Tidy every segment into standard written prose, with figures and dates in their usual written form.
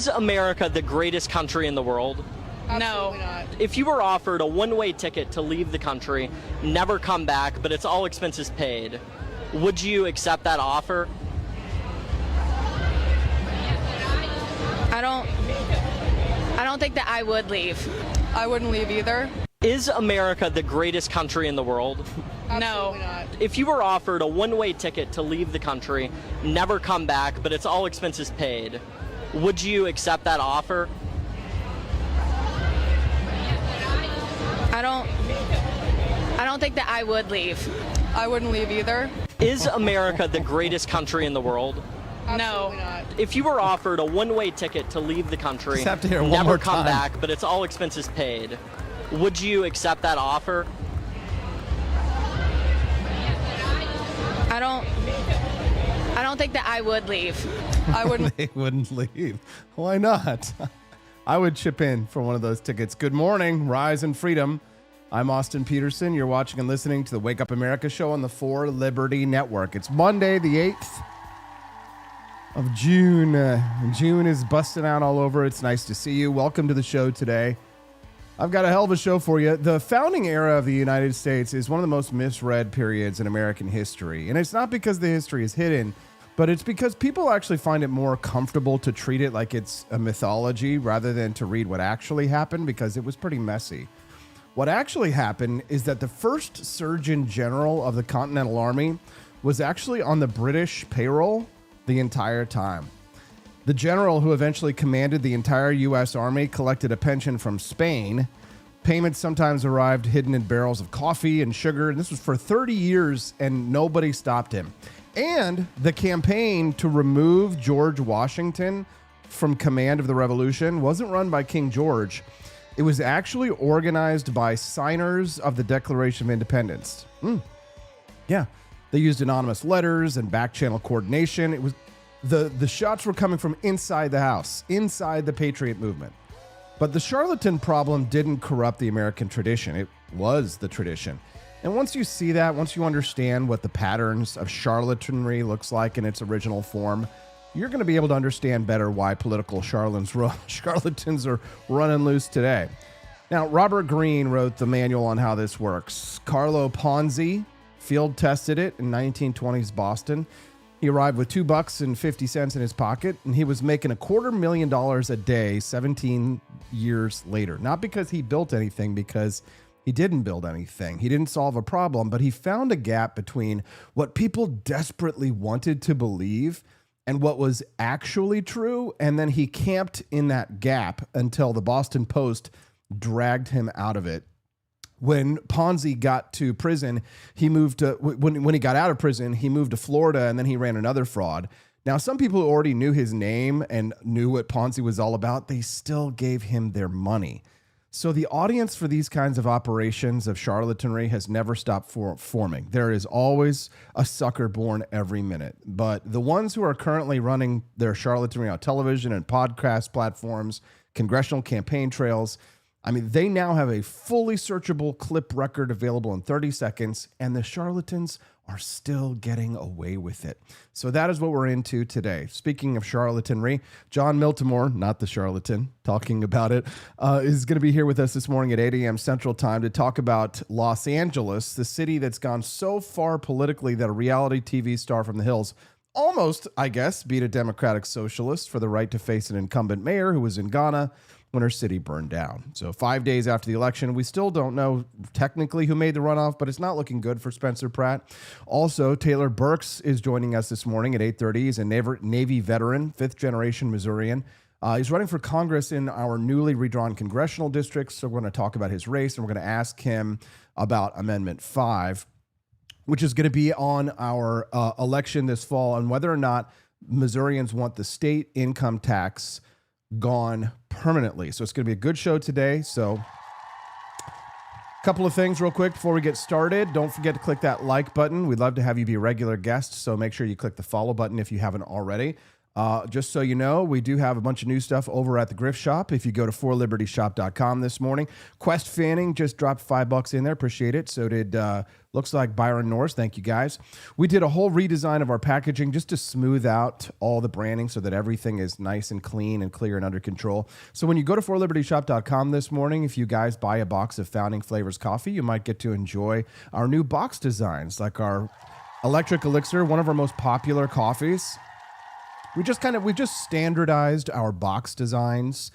Is America the greatest country in the world? Absolutely not. If you were offered a one-way ticket to leave the country, never come back, but it's all expenses paid, would you accept that offer? I don't think that I would leave. I wouldn't leave either. Is America the greatest country in the world? Absolutely not. If you were offered a one-way ticket to leave the country, never come back, but it's all expenses paid, would you accept that offer? I don't think that I would leave. I wouldn't leave either. Is America the greatest country in the world? Absolutely not. If you were offered a one-way ticket to leave the country, Just have to hear it one never more come time. back, but it's all expenses paid, would you accept that offer? I don't think that I would leave. I wouldn't. They wouldn't leave. Why not? I would chip in for one of those tickets. Good morning, Rise and Freedom. I'm Austin Peterson. You're watching and listening to the Wake Up America show on the 4 Liberty Network. It's Monday, the 8th of June. June is busting out all over. It's nice to see you. Welcome to the show today. I've got a hell of a show for you. The founding era of the United States is one of the most misread periods in American history. And it's not because the history is hidden, but it's because people actually find it more comfortable to treat it like it's a mythology rather than to read what actually happened, because it was pretty messy. What actually happened is that the first Surgeon General of the Continental Army was actually on the British payroll the entire time. The general who eventually commanded the entire U.S. Army collected a pension from Spain. Payments sometimes arrived hidden in barrels of coffee and sugar, and this was for 30 years, and nobody stopped him. And the campaign to remove George Washington from command of the revolution wasn't run by King George. It was actually organized by signers of the Declaration of Independence. Yeah, they used anonymous letters and back-channel coordination. It was the shots were coming from inside the house, inside the Patriot movement. But the charlatan problem didn't corrupt the American tradition. It was the tradition. And once you see that, once you understand what the patterns of charlatanry looks like in its original form, you're going to be able to understand better why political charlatans are running loose today. Now, Robert Greene wrote the manual on how this works. Carlo Ponzi field tested it in 1920s Boston. He arrived with $2.50 in his pocket, and he was making $250,000 a day 17 years later. Not because he built anything, because he didn't build anything. He didn't solve a problem, but he found a gap between what people desperately wanted to believe and what was actually true, and then he camped in that gap until the Boston Post dragged him out of it. When Ponzi got to prison, he moved to, when he got out of prison, he moved to Florida, and then he ran another fraud. Now, some people who already knew his name and knew what Ponzi was all about, they still gave him their money. So the audience for these kinds of operations of charlatanry has never stopped forming. There is always a sucker born every minute. But the ones who are currently running their charlatanry on television and podcast platforms, congressional campaign trails, I mean, they now have a fully searchable clip record available in 30 seconds, and the charlatans are still getting away with it. So that is what we're into today. Speaking of charlatanry, John Miltimore, not the charlatan, talking about it, is going to be here with us this morning at 8 a.m. Central Time to talk about Los Angeles, the city that's gone so far politically that a reality TV star from the hills almost, I guess, beat a Democratic socialist for the right to face an incumbent mayor who was in Ghana when her city burned down. So 5 days after the election, we still don't know technically who made the runoff, but it's not looking good for Spencer Pratt. Also, Taylor Burks is joining us this morning at 8:30. He's a Navy veteran, fifth-generation Missourian. He's running for Congress in our newly redrawn congressional districts, so we're going to talk about his race, and we're going to ask him about Amendment 5, which is going to be on our election this fall, and whether or not Missourians want the state income tax gone permanently. So it's going to be a good show today. So a couple of things real quick before we get started. Don't forget to click that like button. We'd love to have you be a regular guest, so make sure you click the follow button if you haven't already. Just so you know, we do have a bunch of new stuff over at the Grift Shop. If you go to forlibertyshop.com this morning, Quest Fanning just dropped $5 in there. Appreciate it. So did, looks like Byron Norris. Thank you, guys. We did a whole redesign of our packaging just to smooth out all the branding so that everything is nice and clean and clear and under control. So when you go to forlibertyshop.com this morning, if you guys buy a box of Founding Flavors coffee, you might get to enjoy our new box designs, like our Electric Elixir, one of our most popular coffees. We just standardized our box designs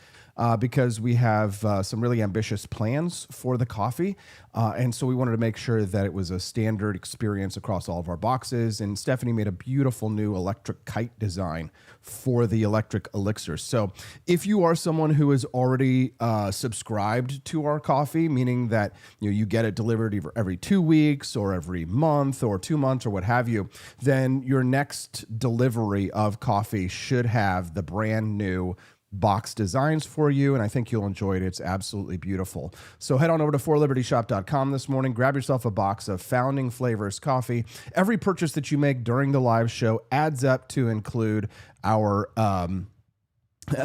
because we have some really ambitious plans for the coffee. And so we wanted to make sure that it was a standard experience across all of our boxes. And Stephanie made a beautiful new electric kite design for the Electric Elixir. So if you are someone who is already subscribed to our coffee, meaning that you get it delivered either every 2 weeks or every month or 2 months or what have you, then your next delivery of coffee should have the brand new box designs for you, and I think you'll enjoy it. It's absolutely beautiful. So head on over to forlibertyshop.com this morning, grab yourself a box of Founding Flavors coffee. Every purchase that you make during the live show adds up to include our hit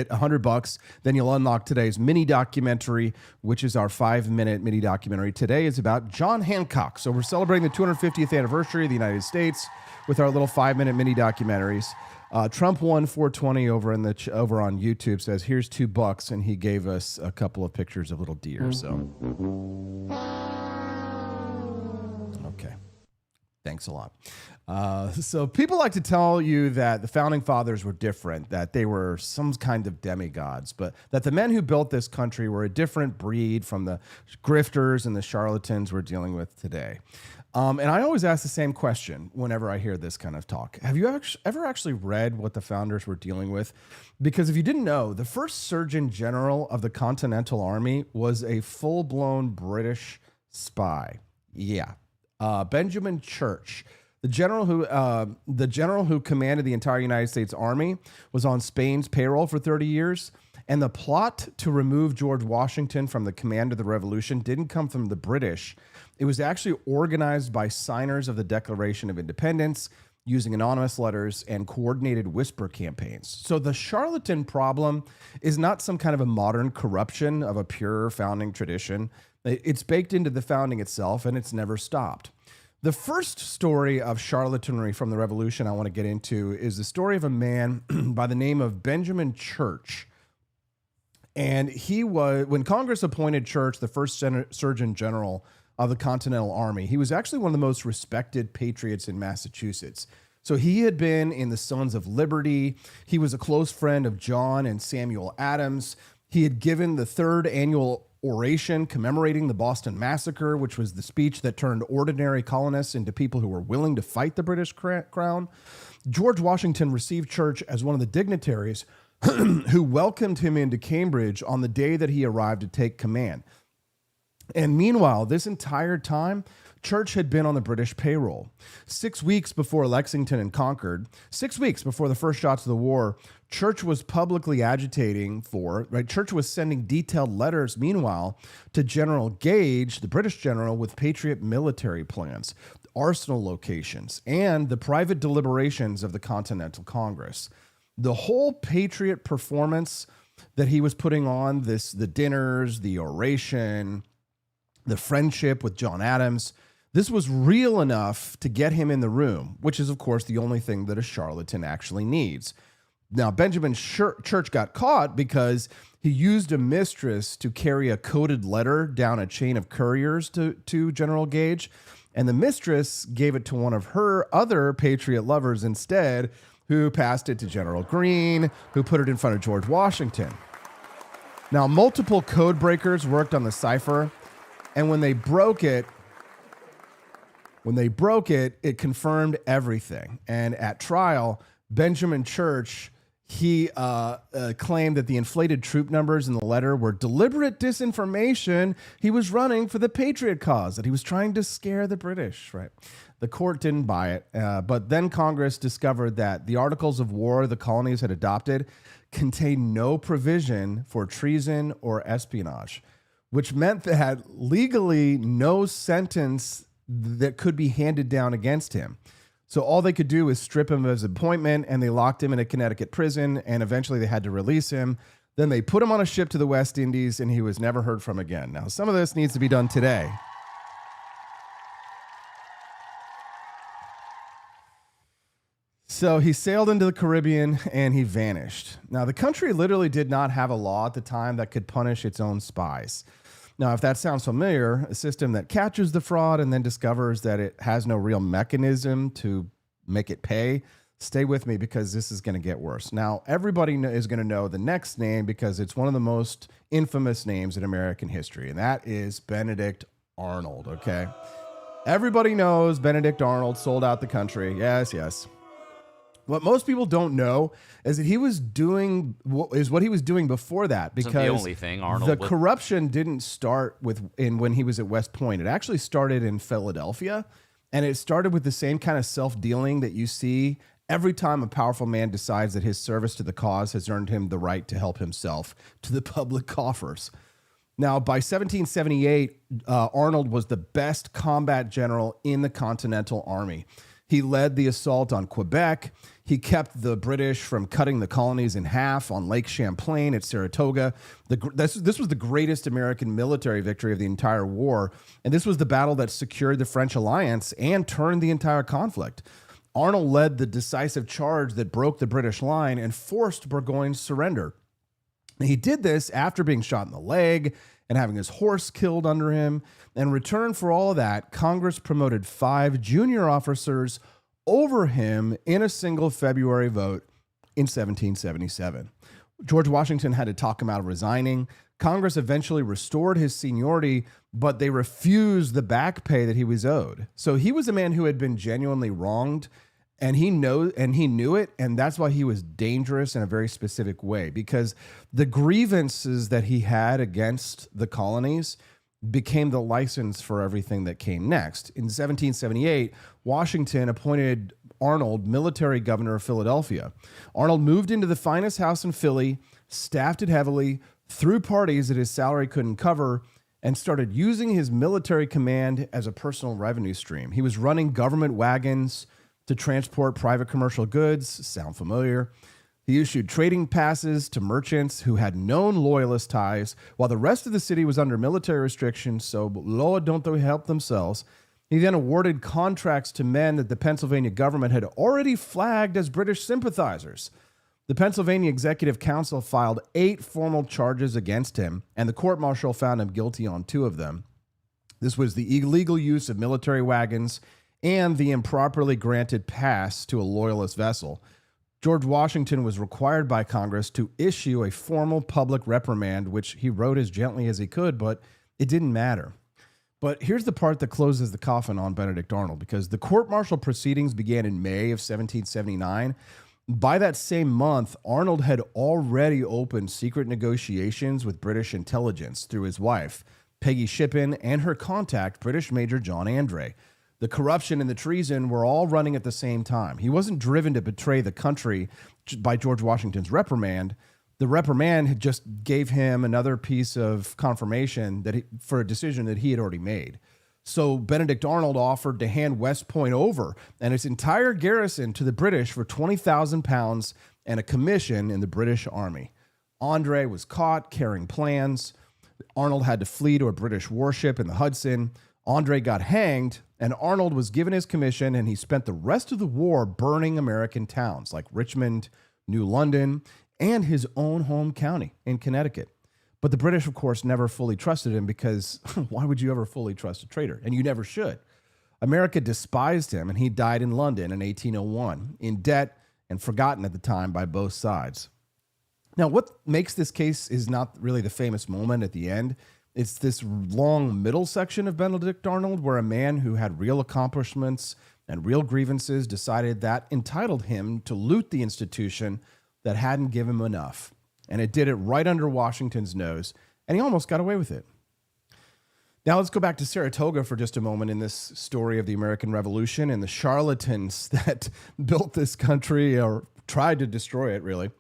$100. Then you'll unlock today's mini documentary, which is our 5-minute mini documentary. Today is about John Hancock. So we're celebrating the 250th anniversary of the United States with our little 5-minute mini documentaries. Trump won 420 over on YouTube says, here's $2, and he gave us a couple of pictures of little deer. So, okay, thanks a lot. So people like to tell you that the founding fathers were different, that they were some kind of demigods, but that the men who built this country were a different breed from the grifters and the charlatans we're dealing with today. And I always ask the same question whenever I hear this kind of talk. Have you ever actually read what the founders were dealing with? Because if you didn't know, the first Surgeon General of the Continental Army was a full-blown British spy. Yeah. Benjamin Church, the general who commanded the entire United States Army, was on Spain's payroll for 30 years. And the plot to remove George Washington from the command of the revolution didn't come from the British. It was actually organized by signers of the Declaration of Independence using anonymous letters and coordinated whisper campaigns. So the charlatan problem is not some kind of a modern corruption of a pure founding tradition. It's baked into the founding itself, and it's never stopped. The first story of charlatanry from the revolution I want to get into is the story of a man by the name of Benjamin Church. And he was, when Congress appointed Church the first Surgeon General of the Continental Army, he was actually one of the most respected patriots in Massachusetts. So he had been in the Sons of Liberty. He was a close friend of John and Samuel Adams. He had given the third annual oration commemorating the Boston Massacre, which was the speech that turned ordinary colonists into people who were willing to fight the British crown. George Washington received Church as one of the dignitaries who welcomed him into Cambridge on the day that he arrived to take command. And meanwhile, this entire time, Church had been on the British payroll. 6 weeks before Lexington and Concord, 6 weeks before the first shots of the war, Church was publicly agitating Church was sending detailed letters, meanwhile, to General Gage, the British general, with Patriot military plans, arsenal locations, and the private deliberations of the Continental Congress. The whole Patriot performance that he was putting on, the dinners, the oration, the friendship with John Adams, this was real enough to get him in the room, which is, of course, the only thing that a charlatan actually needs. Now, Benjamin Church got caught because he used a mistress to carry a coded letter down a chain of couriers to General Gage, and the mistress gave it to one of her other Patriot lovers instead, who passed it to General Greene, who put it in front of George Washington. Now, multiple code breakers worked on the cipher, and when they broke it, it confirmed everything. And at trial, Benjamin Church, he claimed that the inflated troop numbers in the letter were deliberate disinformation. He was running for the Patriot cause, that he was trying to scare the British, right? The court didn't buy it, but then Congress discovered that the Articles of War the colonies had adopted contained no provision for treason or espionage, which meant that legally no sentence that could be handed down against him. So all they could do was strip him of his appointment, and they locked him in a Connecticut prison, and eventually they had to release him. Then they put him on a ship to the West Indies, and he was never heard from again. Now, some of this needs to be done today. So he sailed into the Caribbean, and he vanished. Now, the country literally did not have a law at the time that could punish its own spies. Now, if that sounds familiar, a system that catches the fraud and then discovers that it has no real mechanism to make it pay, stay with me because this is going to get worse. Now, everybody is going to know the next name because it's one of the most infamous names in American history, and that is Benedict Arnold, okay? Everybody knows Benedict Arnold sold out the country. Yes, yes. What most people don't know is that he was doing what he was doing before that, because the only thing Arnold the corruption didn't start when he was at West Point. It actually started in Philadelphia, and it started with the same kind of self-dealing that you see every time a powerful man decides that his service to the cause has earned him the right to help himself to the public coffers. Now, by 1778, Arnold was the best combat general in the Continental Army. He led the assault on Quebec. He kept the British from cutting the colonies in half on Lake Champlain at Saratoga. This was the greatest American military victory of the entire war, and this was the battle that secured the French alliance and turned the entire conflict. Arnold led the decisive charge that broke the British line and forced Burgoyne's surrender. He did this after being shot in the leg and having his horse killed under him. In return for all of that, Congress promoted 5 junior officers over him in a single February vote in 1777. George Washington had to talk him out of resigning. Congress eventually restored his seniority, but they refused the back pay that he was owed. So he was a man who had been genuinely wronged, and he knew it, and that's why he was dangerous in a very specific way, because the grievances that he had against the colonies became the license for everything that came next. In 1778, Washington appointed Arnold military governor of Philadelphia. Arnold moved into the finest house in Philly, staffed it heavily, threw parties that his salary couldn't cover, and started using his military command as a personal revenue stream. He was running government wagons to transport private commercial goods. Sound familiar? He issued trading passes to merchants who had known loyalist ties, while the rest of the city was under military restrictions, so Lord don't they help themselves. He then awarded contracts to men that the Pennsylvania government had already flagged as British sympathizers. The Pennsylvania Executive Council filed 8 formal charges against him, and the court-martial found him guilty on 2 of them. This was the illegal use of military wagons and the improperly granted pass to a loyalist vessel. George Washington was required by Congress to issue a formal public reprimand, which he wrote as gently as he could, but it didn't matter. But here's the part that closes the coffin on Benedict Arnold, because the court-martial proceedings began in May of 1779. By that same month, Arnold had already opened secret negotiations with British intelligence through his wife, Peggy Shippen, and her contact, British Major John Andre. The corruption and the treason were all running at the same time. He wasn't driven to betray the country by George Washington's reprimand. The reprimand had just gave him another piece of confirmation for a decision that he had already made. So Benedict Arnold offered to hand West Point over and its entire garrison to the British for £20,000 and a commission in the British Army. Andre was caught carrying plans. Arnold had to flee to a British warship in the Hudson. Andre got hanged, and Arnold was given his commission, and he spent the rest of the war burning American towns like Richmond, New London, and his own home county in Connecticut. But the British, of course, never fully trusted him, because why would you ever fully trust a traitor? And you never should. America despised him, and he died in London in 1801, in debt and forgotten at the time by both sides. Now, what makes this case is not really the famous moment at the end. It's this long middle section of Benedict Arnold where a man who had real accomplishments and real grievances decided that entitled him to loot the institution that hadn't given him enough. And it did it right under Washington's nose, and he almost got away with it. Now let's go back to Saratoga for just a moment in this story of the American Revolution and the charlatans that built this country or tried to destroy it, really.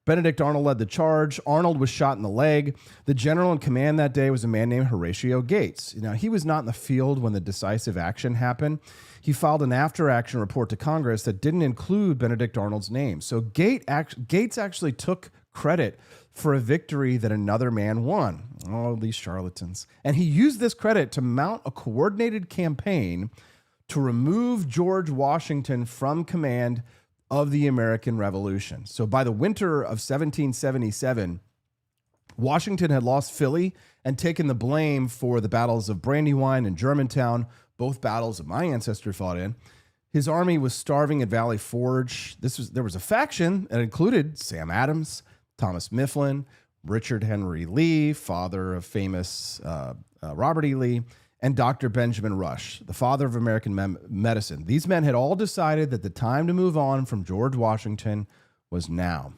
Benedict Arnold led the charge. Arnold was shot in the leg. The general in command that day was a man named Horatio Gates. Now, he was not in the field when the decisive action happened. He filed an after-action report to Congress that didn't include Benedict Arnold's name. So Gates actually took credit for a victory that another man won. Oh, these charlatans. And he used this credit to mount a coordinated campaign to remove George Washington from command of the American Revolution. So by the winter of 1777, Washington had lost Philly and taken the blame for the battles of Brandywine and Germantown, both battles that my ancestor fought in. His army was starving at Valley Forge. There was a faction that included Sam Adams, Thomas Mifflin, Richard Henry Lee, father of famous Robert E. Lee, and Dr. Benjamin Rush, the father of American medicine. These men had all decided that the time to move on from George Washington was now.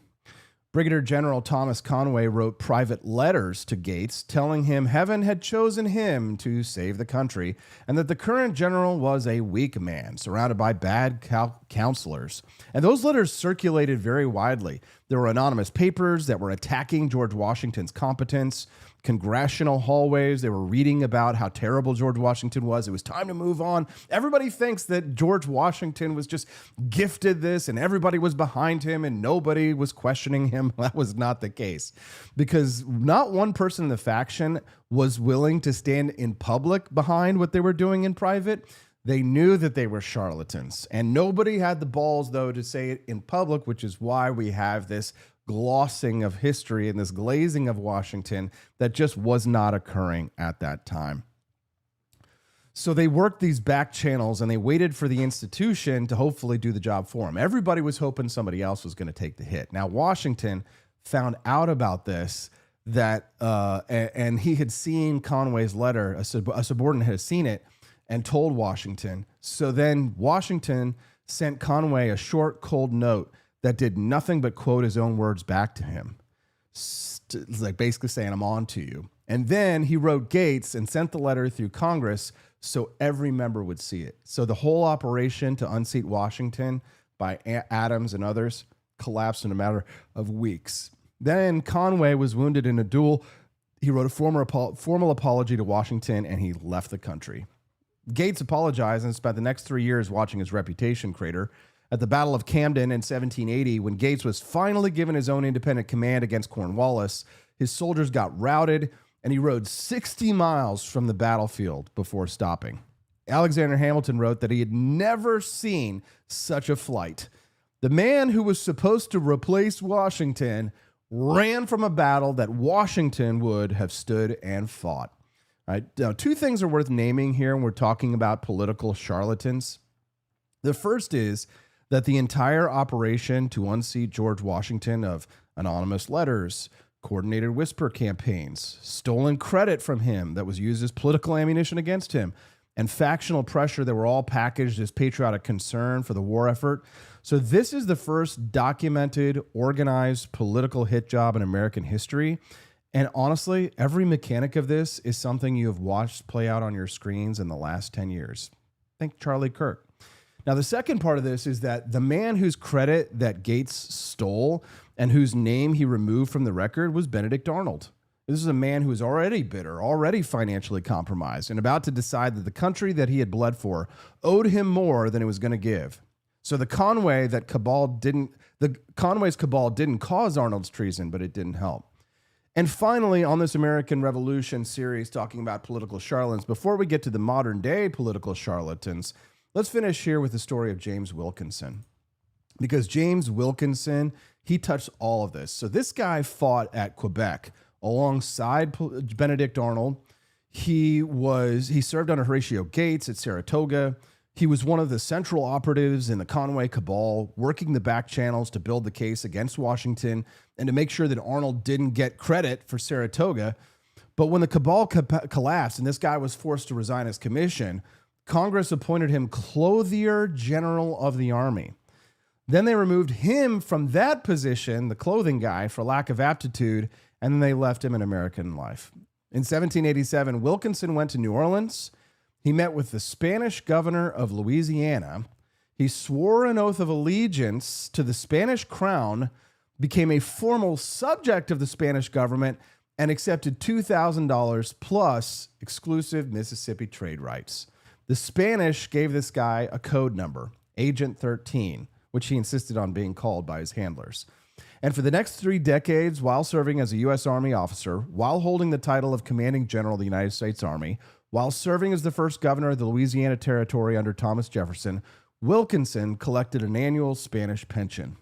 Brigadier General Thomas Conway wrote private letters to Gates telling him heaven had chosen him to save the country and that the current general was a weak man surrounded by bad counselors. And those letters circulated very widely. There were anonymous papers that were attacking George Washington's competence, congressional hallways. They were reading about how terrible George Washington was. It was time to move on. Everybody thinks that George Washington was just gifted this and everybody was behind him and nobody was questioning him. That was not the case, because not one person in the faction was willing to stand in public behind what they were doing in private. They knew that they were charlatans, and nobody had the balls, though, to say it in public, which is why we have this glossing of history and this glazing of Washington that just was not occurring at that time. So they worked these back channels and they waited for the institution to hopefully do the job for them. Everybody was hoping somebody else was going to take the hit. Now, Washington found out about this, and he had seen Conway's letter. A subordinate had seen it and told Washington. So then Washington sent Conway a short, cold note that did nothing but quote his own words back to him. Like basically saying, I'm on to you. And then he wrote Gates and sent the letter through Congress so every member would see it. So the whole operation to unseat Washington by Adams and others collapsed in a matter of weeks. Then Conway was wounded in a duel. He wrote a formal apology to Washington and he left the country. Gates apologized and spent the next 3 years watching his reputation crater. At the Battle of Camden in 1780, when Gates was finally given his own independent command against Cornwallis, his soldiers got routed, and he rode 60 miles from the battlefield before stopping. Alexander Hamilton wrote that he had never seen such a flight. The man who was supposed to replace Washington ran from a battle that Washington would have stood and fought. All right, now, two things are worth naming here when we're talking about political charlatans. The first is that the entire operation to unseat George Washington of anonymous letters, coordinated whisper campaigns, stolen credit from him that was used as political ammunition against him, and factional pressure that were all packaged as patriotic concern for the war effort. So this is the first documented, organized political hit job in American history. And honestly, every mechanic of this is something you have watched play out on your screens in the last 10 years. Think Charlie Kirk. Now, the second part of this is that the man whose credit that Gates stole and whose name he removed from the record was Benedict Arnold. This is a man who was already bitter, already financially compromised, and about to decide that the country that he had bled for owed him more than it was going to give. So Conway's cabal didn't cause Arnold's treason, but it didn't help. And finally, on this American Revolution series talking about political charlatans, before we get to the modern day political charlatans, let's finish here with the story of James Wilkinson. Because James Wilkinson, he touched all of this. So this guy fought at Quebec alongside Benedict Arnold. He served under Horatio Gates at Saratoga. He was one of the central operatives in the Conway Cabal, working the back channels to build the case against Washington and to make sure that Arnold didn't get credit for Saratoga. But when the Cabal collapsed and this guy was forced to resign his commission, Congress appointed him Clothier General of the Army. Then they removed him from that position, the clothing guy, for lack of aptitude, and then they left him in American life. In 1787, Wilkinson went to New Orleans. He met with the Spanish governor of Louisiana. He swore an oath of allegiance to the Spanish crown, became a formal subject of the Spanish government and accepted $2,000 plus exclusive Mississippi trade rights. The Spanish gave this guy a code number, Agent 13, which he insisted on being called by his handlers. And for the next 3 decades, while serving as a U.S. Army officer, while holding the title of Commanding General of the United States Army, while serving as the first governor of the Louisiana Territory under Thomas Jefferson, Wilkinson collected an annual Spanish pension.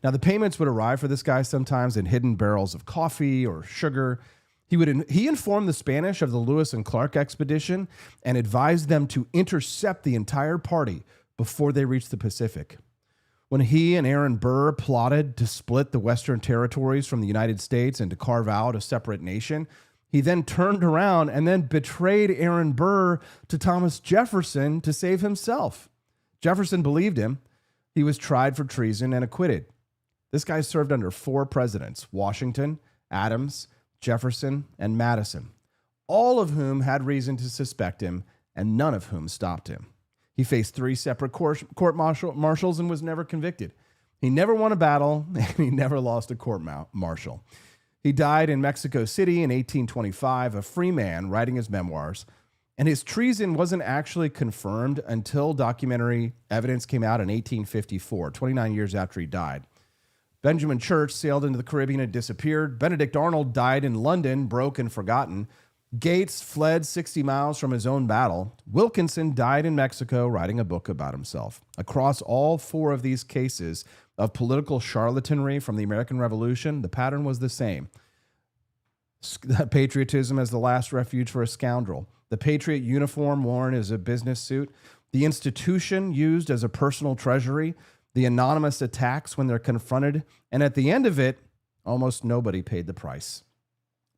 Now, the payments would arrive for this guy sometimes in hidden barrels of coffee or sugar. He informed the Spanish of the Lewis and Clark expedition and advised them to intercept the entire party before they reached the Pacific. When he and Aaron Burr plotted to split the Western territories from the United States and to carve out a separate nation, he then turned around and then betrayed Aaron Burr to Thomas Jefferson to save himself. Jefferson believed him. He was tried for treason and acquitted. This guy served under 4 presidents, Washington, Adams, Jefferson, and Madison, all of whom had reason to suspect him, and none of whom stopped him. He faced 3 separate court martials and was never convicted. He never won a battle, and he never lost a court martial. He died in Mexico City in 1825, a free man writing his memoirs, and his treason wasn't actually confirmed until documentary evidence came out in 1854, 29 years after he died. Benjamin Church sailed into the Caribbean and disappeared. Benedict Arnold died in London, broke and forgotten. Gates fled 60 miles from his own battle. Wilkinson died in Mexico writing a book about himself. Across all 4 of these cases of political charlatanry from the American Revolution, the pattern was the same. Patriotism as the last refuge for a scoundrel. The patriot uniform worn as a business suit. The institution used as a personal treasury. The anonymous attacks when they're confronted. And at the end of it, almost nobody paid the price.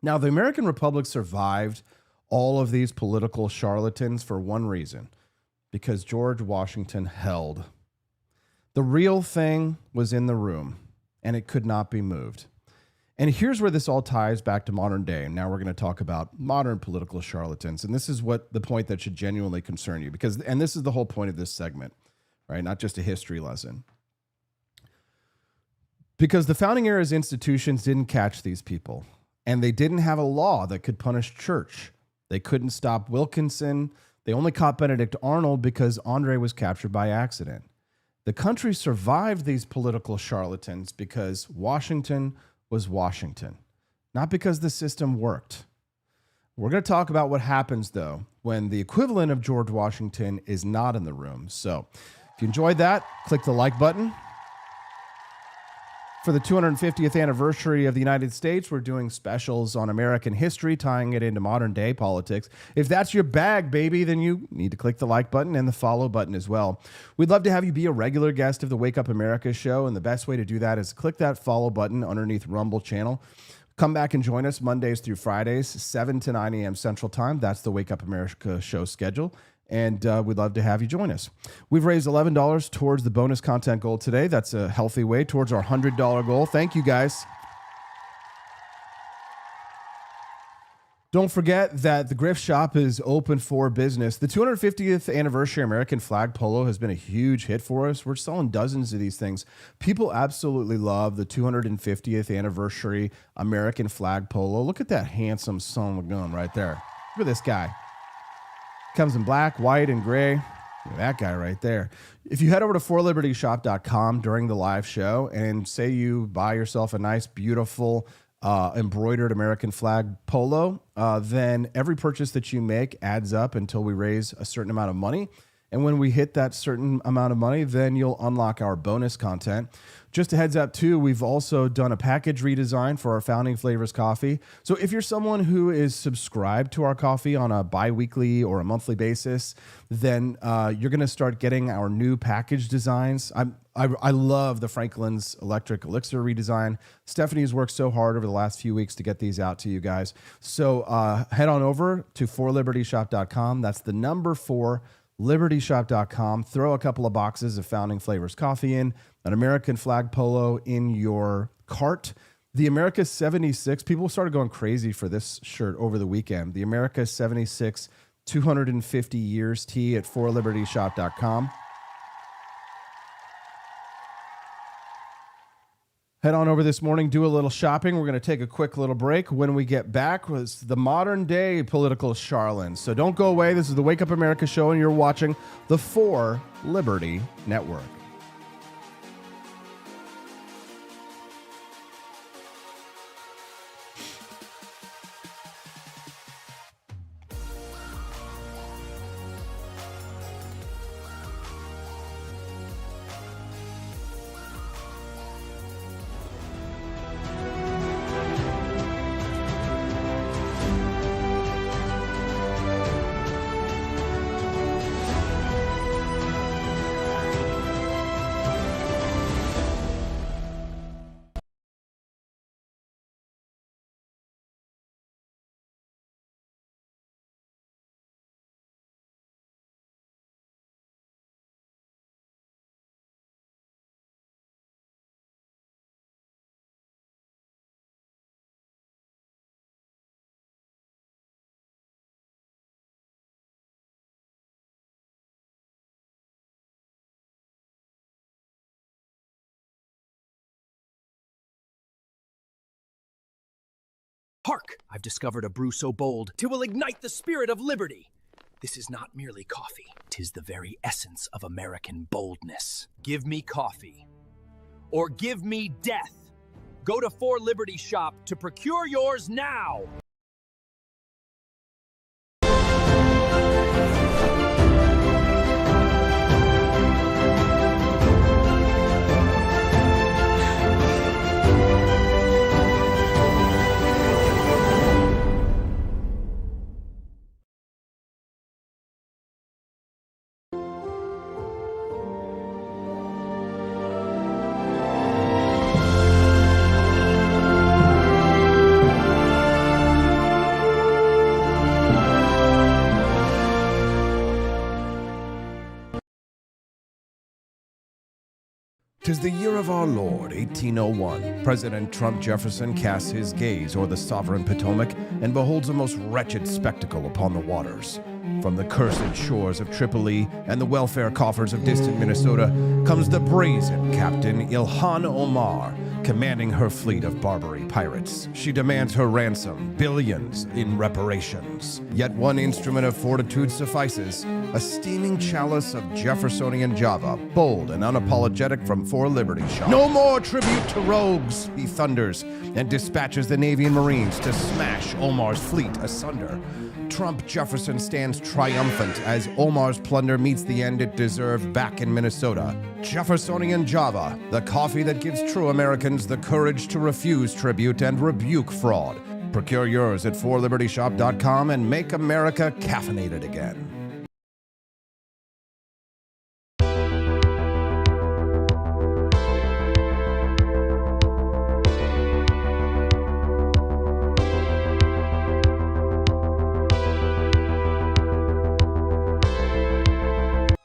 Now, the American Republic survived all of these political charlatans for one reason, because George Washington held. The real thing was in the room, and it could not be moved. And here's where this all ties back to modern day. And now we're going to talk about modern political charlatans. And this is what the point that should genuinely concern you, and this is the whole point of this segment, right? Not just a history lesson. Because the founding era's institutions didn't catch these people. And they didn't have a law that could punish Church. They couldn't stop Wilkinson. They only caught Benedict Arnold because Andre was captured by accident. The country survived these political charlatans because Washington was Washington, not because the system worked. We're going to talk about what happens, though, when the equivalent of George Washington is not in the room. So if you enjoyed that, click the like button. For the 250th anniversary of the United States, we're doing specials on American history, tying it into modern day politics. If that's your bag, baby, then you need to click the like button and the follow button as well. We'd love to have you be a regular guest of the Wake Up America show, and the best way to do that is click that follow button underneath Rumble channel. Come back and join us Mondays through Fridays, 7 to 9 a.m. Central Time. That's the Wake Up America show schedule. And we'd love to have you join us. We've raised $11 towards the bonus content goal today. That's a healthy way towards our $100 goal. Thank you, guys. Don't forget that the Grift Shop is open for business. The 250th anniversary American flag polo has been a huge hit for us. We're selling dozens of these things. People absolutely love the 250th anniversary American flag polo. Look at that handsome son of a gun right there. Look at this guy. Comes in black, white, and gray. That guy right there. If you head over to forlibertyshop.com during the live show and say you buy yourself a nice, beautiful, embroidered American flag polo, then every purchase that you make adds up until we raise a certain amount of money. And when we hit that certain amount of money, then you'll unlock our bonus content. Just a heads up, too, we've also done a package redesign for our Founding Flavors coffee. So if you're someone who is subscribed to our coffee on a bi-weekly or a monthly basis, then you're going to start getting our new package designs. I love the Franklin's Electric Elixir redesign. Stephanie's worked so hard over the last few weeks to get these out to you guys. So head on over to forlibertyshop.com. That's the number 4, libertyshop.com. Throw a couple of boxes of Founding Flavors coffee in, an American flag polo in your cart. The America 76, people started going crazy for this shirt over the weekend. The America 76 250 years tee at forlibertyshop.com. Head on over this morning, do a little shopping. We're going to take a quick little break. When we get back, was the modern day political Charlatans. So don't go away. This is the Wake Up America show, and you're watching the 4 Liberty Network. Hark! I've discovered a brew so bold, 'twill ignite the spirit of liberty. This is not merely coffee, 'tis the very essence of American boldness. Give me coffee, or give me death. Go to 4 Liberty Shop to procure yours now. Tis the year of our Lord, 1801. President Trump Jefferson casts his gaze o'er the sovereign Potomac and beholds a most wretched spectacle upon the waters. From the cursed shores of Tripoli and the welfare coffers of distant Minnesota comes the brazen Captain Ilhan Omar, commanding her fleet of Barbary pirates. She demands her ransom, billions in reparations. Yet one instrument of fortitude suffices, a steaming chalice of Jeffersonian Java, bold and unapologetic from 4 Liberty Shop. No more tribute to rogues, he thunders, and dispatches the Navy and Marines to smash Omar's fleet asunder. Trump Jefferson stands triumphant as Omar's plunder meets the end it deserved back in Minnesota. Jeffersonian Java, the coffee that gives true Americans the courage to refuse tribute and rebuke fraud. Procure yours at 4libertyshop.com and make America caffeinated again.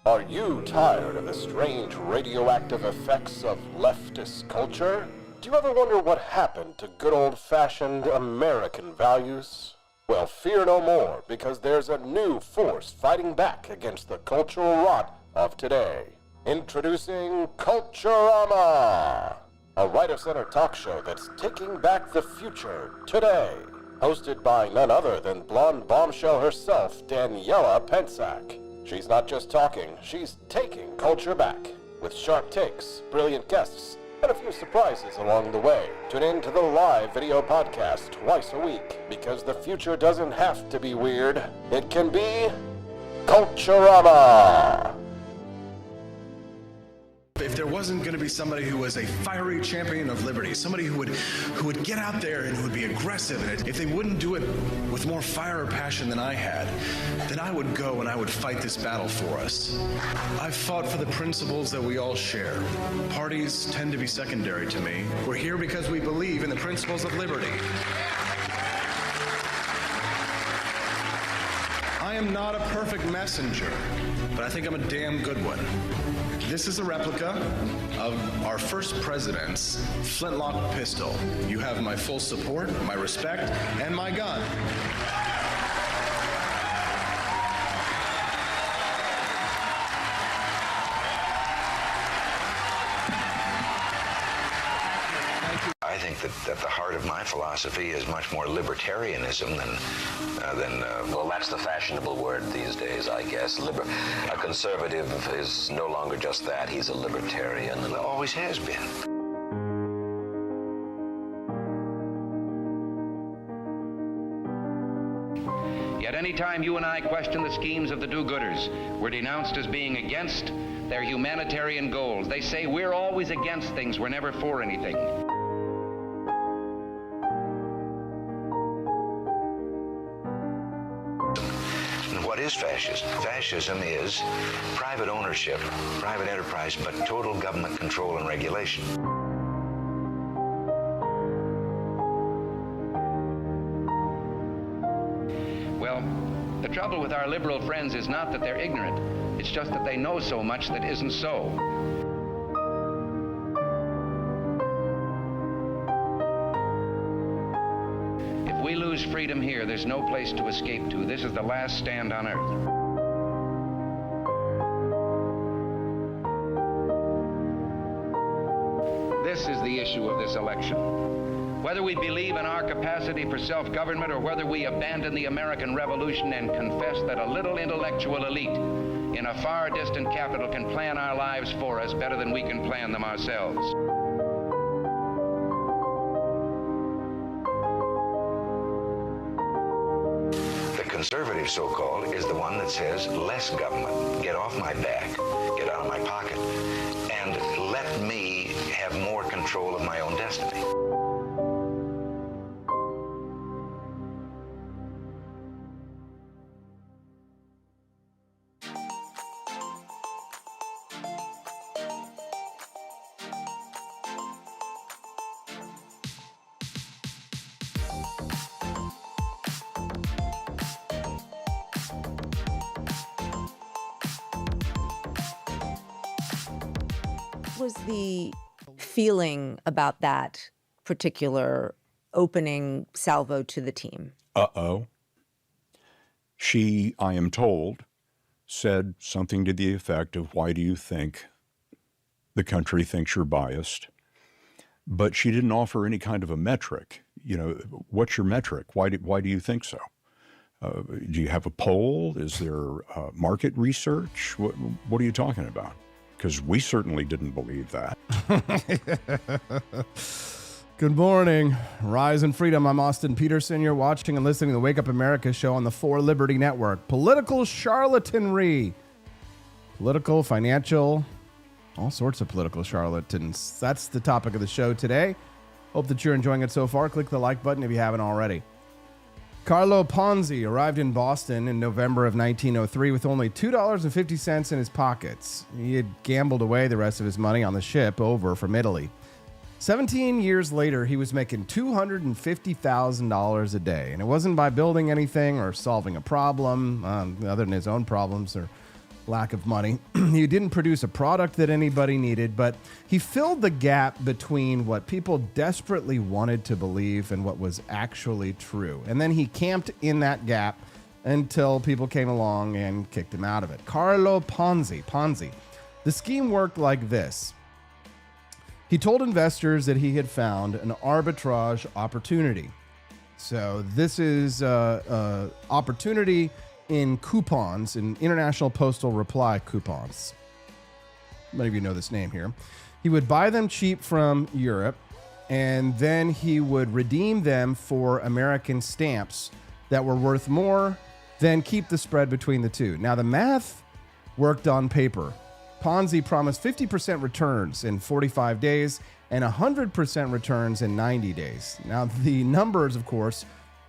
Are you tired of the strange radioactive effects of leftist culture? Do you ever wonder what happened to good old-fashioned American values? Well, fear no more, because there's a new force fighting back against the cultural rot of today. Introducing Culturama, a right-of-center talk show that's taking back the future today. Hosted by none other than blonde bombshell herself, Daniela Pensack. She's not just talking, she's taking culture back. With sharp takes, brilliant guests, and a few surprises along the way. Tune in to the live video podcast twice a week, because the future doesn't have to be weird. It can be Culturama. If there wasn't going to be somebody who was a fiery champion of liberty, somebody who would get out there and who would be aggressive, and if they wouldn't do it with more fire or passion than I had, then I would go and I would fight this battle for us. I've fought for the principles that we all share. Parties tend to be secondary to me. We're here because we believe in the principles of liberty. I am not a perfect messenger, but I think I'm a damn good one. This is a replica of our first president's flintlock pistol. You have my full support, my respect, and my gun. of my philosophy is much more libertarianism than well, that's the fashionable word these days, I guess. A conservative is no longer just that. He's a libertarian. it always has been. Yet any time you and I question the schemes of the do-gooders, we're denounced as being against their humanitarian goals. They say we're always against things, we're never for anything. And what is fascism? Fascism is private ownership, private enterprise, but total government control and regulation. Well, the trouble with our liberal friends is not that they're ignorant. It's just that they know so much that isn't so. If we lose freedom here, there's no place to escape to. This is the last stand on earth. This is the issue of this election. Whether we believe in our capacity for self-government or whether we abandon the American Revolution and confess that a little intellectual elite in a far distant capital can plan our lives for us better than we can plan them ourselves. The conservative, so-called, is the one that says less government, get off my back, get out of my pocket, and let me have more control of my own destiny. Was the feeling about that particular opening salvo to the team? She, I am told, said something to the effect of, why do you think the country thinks you're biased? But she didn't offer any kind of a metric. You know, what's your metric? Why do you think so? Do you have a poll? Is there market research? What are you talking about? Because we certainly didn't believe that. Good morning. Rise and Freedom. I'm Austin Peterson. You're watching and listening to the Wake Up America show on the 4 Liberty Network. Political charlatanry. Political, financial, all sorts of political charlatans. That's the topic of the show today. Hope that you're enjoying it so far. Click the like button if you haven't already. Carlo Ponzi arrived in Boston in November of 1903 with only $2.50 in his pockets. He had gambled away the rest of his money on the ship over from Italy. 17 years later, he was making $250,000 a day. And it wasn't by building anything or solving a problem, other than his own problems or lack of money. He didn't produce a product that anybody needed, but he filled the gap between what people desperately wanted to believe and what was actually true. And then he camped in that gap until people came along and kicked him out of it. Carlo Ponzi. The scheme worked like this. He told investors that he had found an arbitrage opportunity. So this is opportunity in coupons, in international postal reply coupons. Many of you know this name here. He would buy them cheap from Europe, and then he would redeem them for American stamps that were worth more, then keep the spread between the two. Now, the math worked on paper. Ponzi promised 50% returns in 45 days and 100% returns in 90 days. Now, the numbers, of course,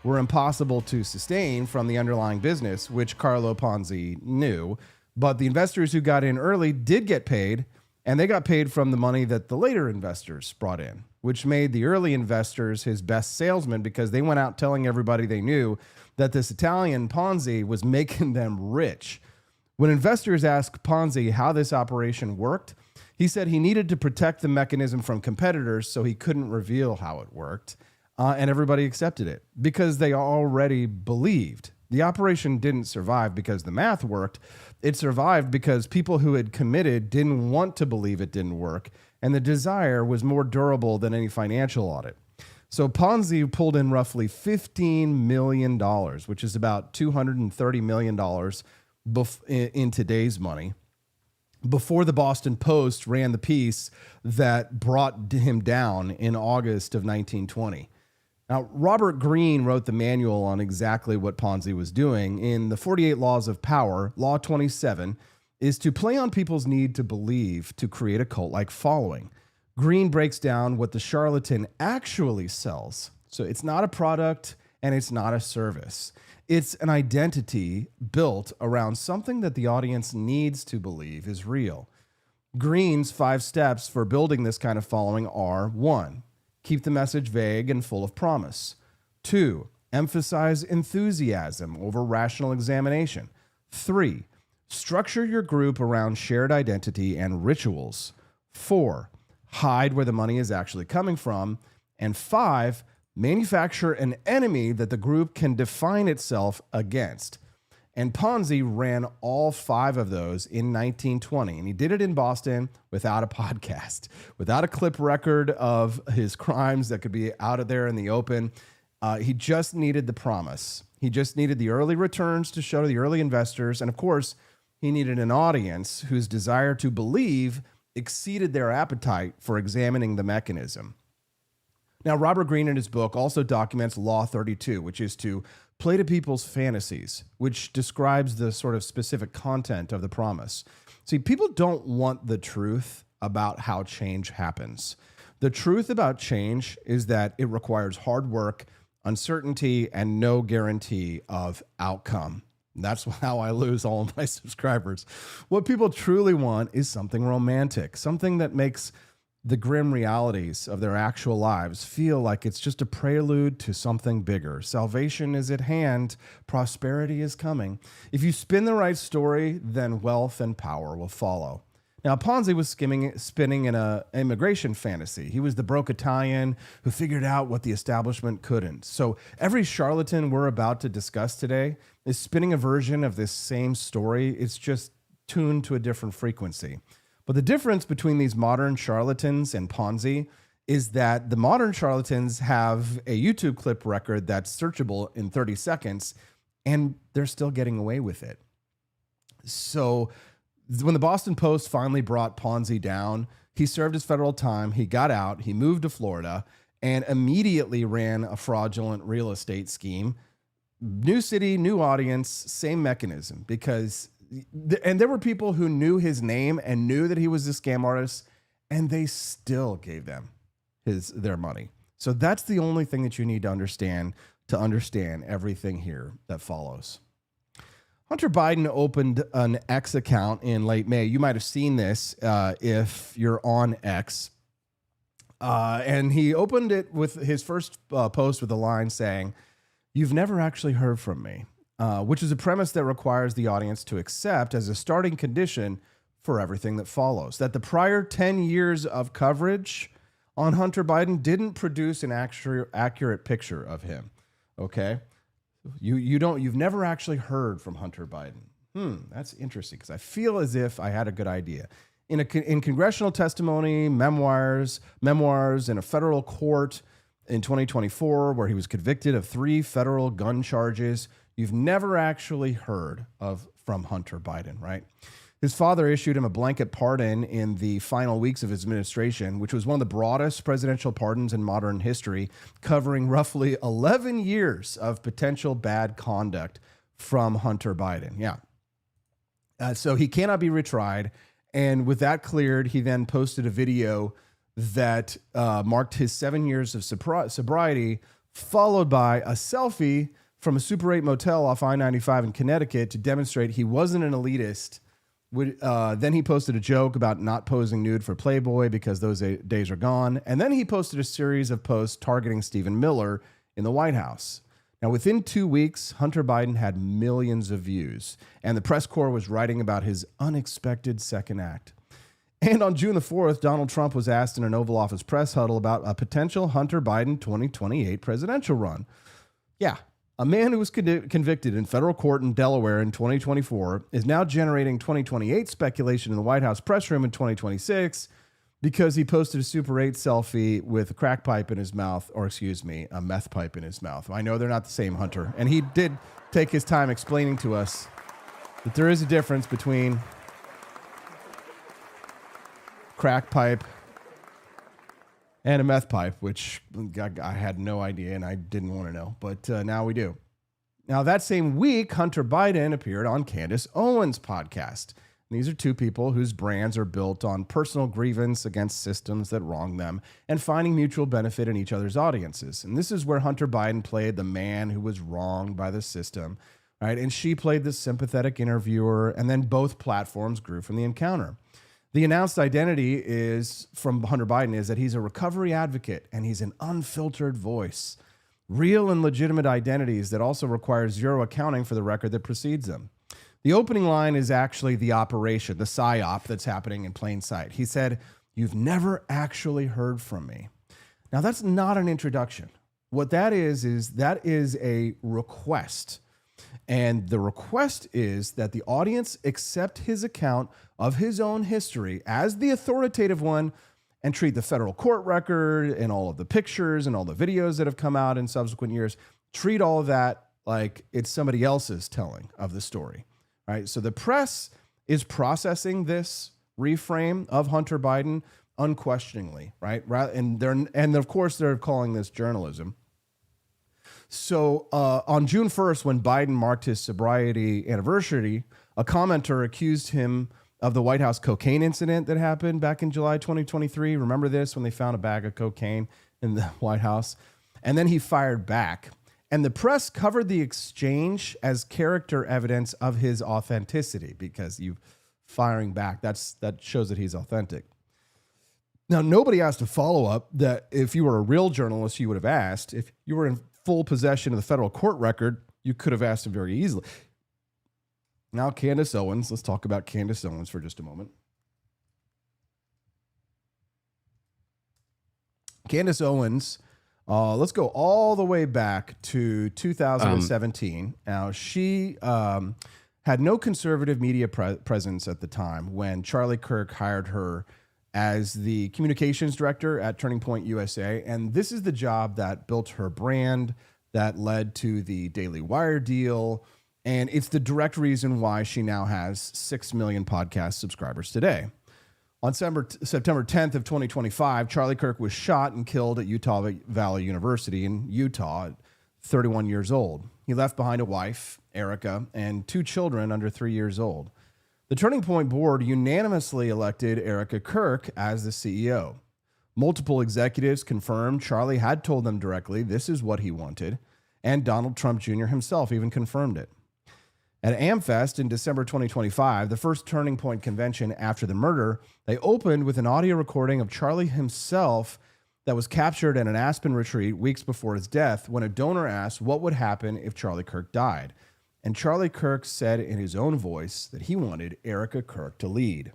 were impossible to sustain from the underlying business, which Carlo Ponzi knew. But the investors who got in early did get paid, and they got paid from the money that the later investors brought in, which made the early investors his best salesmen because they went out telling everybody they knew that this Italian Ponzi was making them rich. When investors asked Ponzi how this operation worked, he said he needed to protect the mechanism from competitors, so he couldn't reveal how it worked. And everybody accepted it because they already believed. The operation didn't survive because the math worked. It survived because people who had committed didn't want to believe it didn't work, and the desire was more durable than any financial audit. So Ponzi pulled in roughly $15 million, which is about $230 million in today's money, before the Boston Post ran the piece that brought him down in August of 1920. Now, Robert Greene wrote the manual on exactly what Ponzi was doing. In the 48 Laws of Power, Law 27 is to play on people's need to believe to create a cult-like following. Greene breaks down what the charlatan actually sells. So it's not a product and it's not a service. It's an identity built around something that the audience needs to believe is real. Greene's 5 steps for building this kind of following are: 1, keep the message vague and full of promise. 2, emphasize enthusiasm over rational examination. 3, structure your group around shared identity and rituals. 4, hide where the money is actually coming from. And 5, manufacture an enemy that the group can define itself against. And Ponzi ran all 5 of those in 1920. And he did it in Boston without a podcast, without a clip record of his crimes that could be out of there in the open. He just needed the promise. He just needed the early returns to show to the early investors. And of course, he needed an audience whose desire to believe exceeded their appetite for examining the mechanism. Now, Robert Greene in his book also documents Law 32, which is to play to people's fantasies, which describes the sort of specific content of the promise. See, people don't want the truth about how change happens. The truth about change is that it requires hard work, uncertainty, and no guarantee of outcome. That's how I lose all of my subscribers. What people truly want is something romantic, something that makes the grim realities of their actual lives feel like it's just a prelude to something bigger. Salvation is at hand. Prosperity is coming. If you spin the right story, then wealth and power will follow. Now, Ponzi was spinning in an immigration fantasy. He was the broke Italian who figured out what the establishment couldn't. So every charlatan we're about to discuss today is spinning a version of this same story. It's just tuned to a different frequency. But the difference between these modern charlatans and Ponzi is that the modern charlatans have a YouTube clip record that's searchable in 30 seconds, and they're still getting away with it. So when the Boston Post finally brought Ponzi down, he served his federal time, he got out, he moved to Florida, and immediately ran a fraudulent real estate scheme. New city, new audience, same mechanism, because and there were people who knew his name and knew that he was a scam artist, and they still gave them their money. So that's the only thing that you need to understand everything here that follows. Hunter Biden opened an X account in late May. You might have seen this if you're on X. And he opened it with his first post with a line saying, "You've never actually heard from me," which is a premise that requires the audience to accept as a starting condition for everything that follows. That the prior 10 years of coverage on Hunter Biden didn't produce an accurate picture of him. Okay? You've never actually heard from Hunter Biden. That's interesting, because I feel as if I had a good idea. In congressional testimony, memoirs in a federal court in 2024, where he was convicted of 3 federal gun charges, you've never actually heard from Hunter Biden, right? His father issued him a blanket pardon in the final weeks of his administration, which was one of the broadest presidential pardons in modern history, covering roughly 11 years of potential bad conduct from Hunter Biden. Yeah. So he cannot be retried. And with that cleared, he then posted a video that marked his 7 years of sobriety, followed by a selfie from a Super 8 motel off I-95 in Connecticut to demonstrate he wasn't an elitist. Then he posted a joke about not posing nude for Playboy because those days are gone. And then he posted a series of posts targeting Stephen Miller in the White House. Now, within 2 weeks, Hunter Biden had millions of views, and the press corps was writing about his unexpected second act. And on June the 4th, Donald Trump was asked in an Oval Office press huddle about a potential Hunter Biden 2028 presidential run. Yeah. A man who was convicted in federal court in Delaware in 2024 is now generating 2028 speculation in the White House press room in 2026 because he posted a Super 8 selfie with a crack pipe in his mouth, or excuse me, a meth pipe in his mouth. I know they're not the same, Hunter. And he did take his time explaining to us that there is a difference between crack pipe and a meth pipe, which I had no idea and I didn't want to know, but now we do. Now, that same week, Hunter Biden appeared on Candace Owens' podcast. These are two people whose brands are built on personal grievance against systems that wrong them and finding mutual benefit in each other's audiences. And this is where Hunter Biden played the man who was wronged by the system, right? And she played the sympathetic interviewer, and then both platforms grew from the encounter. The announced identity is from Hunter Biden is that he's a recovery advocate and he's an unfiltered voice. Real and legitimate identities that also require zero accounting for the record that precedes them. The opening line is actually the operation, the psyop that's happening in plain sight. He said, "You've never actually heard from me." Now, that's not an introduction. What that is a request. And the request is that the audience accept his account of his own history as the authoritative one and treat the federal court record and all of the pictures and all the videos that have come out in subsequent years, treat all of that like it's somebody else's telling of the story. Right? So the press is processing this reframe of Hunter Biden unquestioningly, right? And of course they're calling this journalism. So on June 1st, when Biden marked his sobriety anniversary, a commenter accused him of the White House cocaine incident that happened back in July 2023. Remember this, when they found a bag of cocaine in the White House? And then he fired back. And the press covered the exchange as character evidence of his authenticity, because you firing back, that shows that he's authentic. Now, nobody asked a follow-up that if you were a real journalist, you would have asked. If you were in full possession of the federal court record, you could have asked him very easily. Now, Candace Owens. Let's talk about Candace Owens for just a moment. Candace Owens, let's go all the way back to 2017. Now, she had no conservative media presence at the time when Charlie Kirk hired her as the communications director at Turning Point USA. And this is the job that built her brand, that led to the Daily Wire deal. And it's the direct reason why she now has 6 million podcast subscribers today. On September 10th of 2025, Charlie Kirk was shot and killed at Utah Valley University in Utah at 31 years old. He left behind a wife, Erica, and 2 children under 3 years old. The Turning Point board unanimously elected Erica Kirk as the CEO. Multiple executives confirmed Charlie had told them directly this is what he wanted, and Donald Trump Jr. himself even confirmed it. At AmFest in December 2025, the first Turning Point convention after the murder, they opened with an audio recording of Charlie himself that was captured at an Aspen retreat weeks before his death when a donor asked what would happen if Charlie Kirk died. And Charlie Kirk said in his own voice that he wanted Erica Kirk to lead.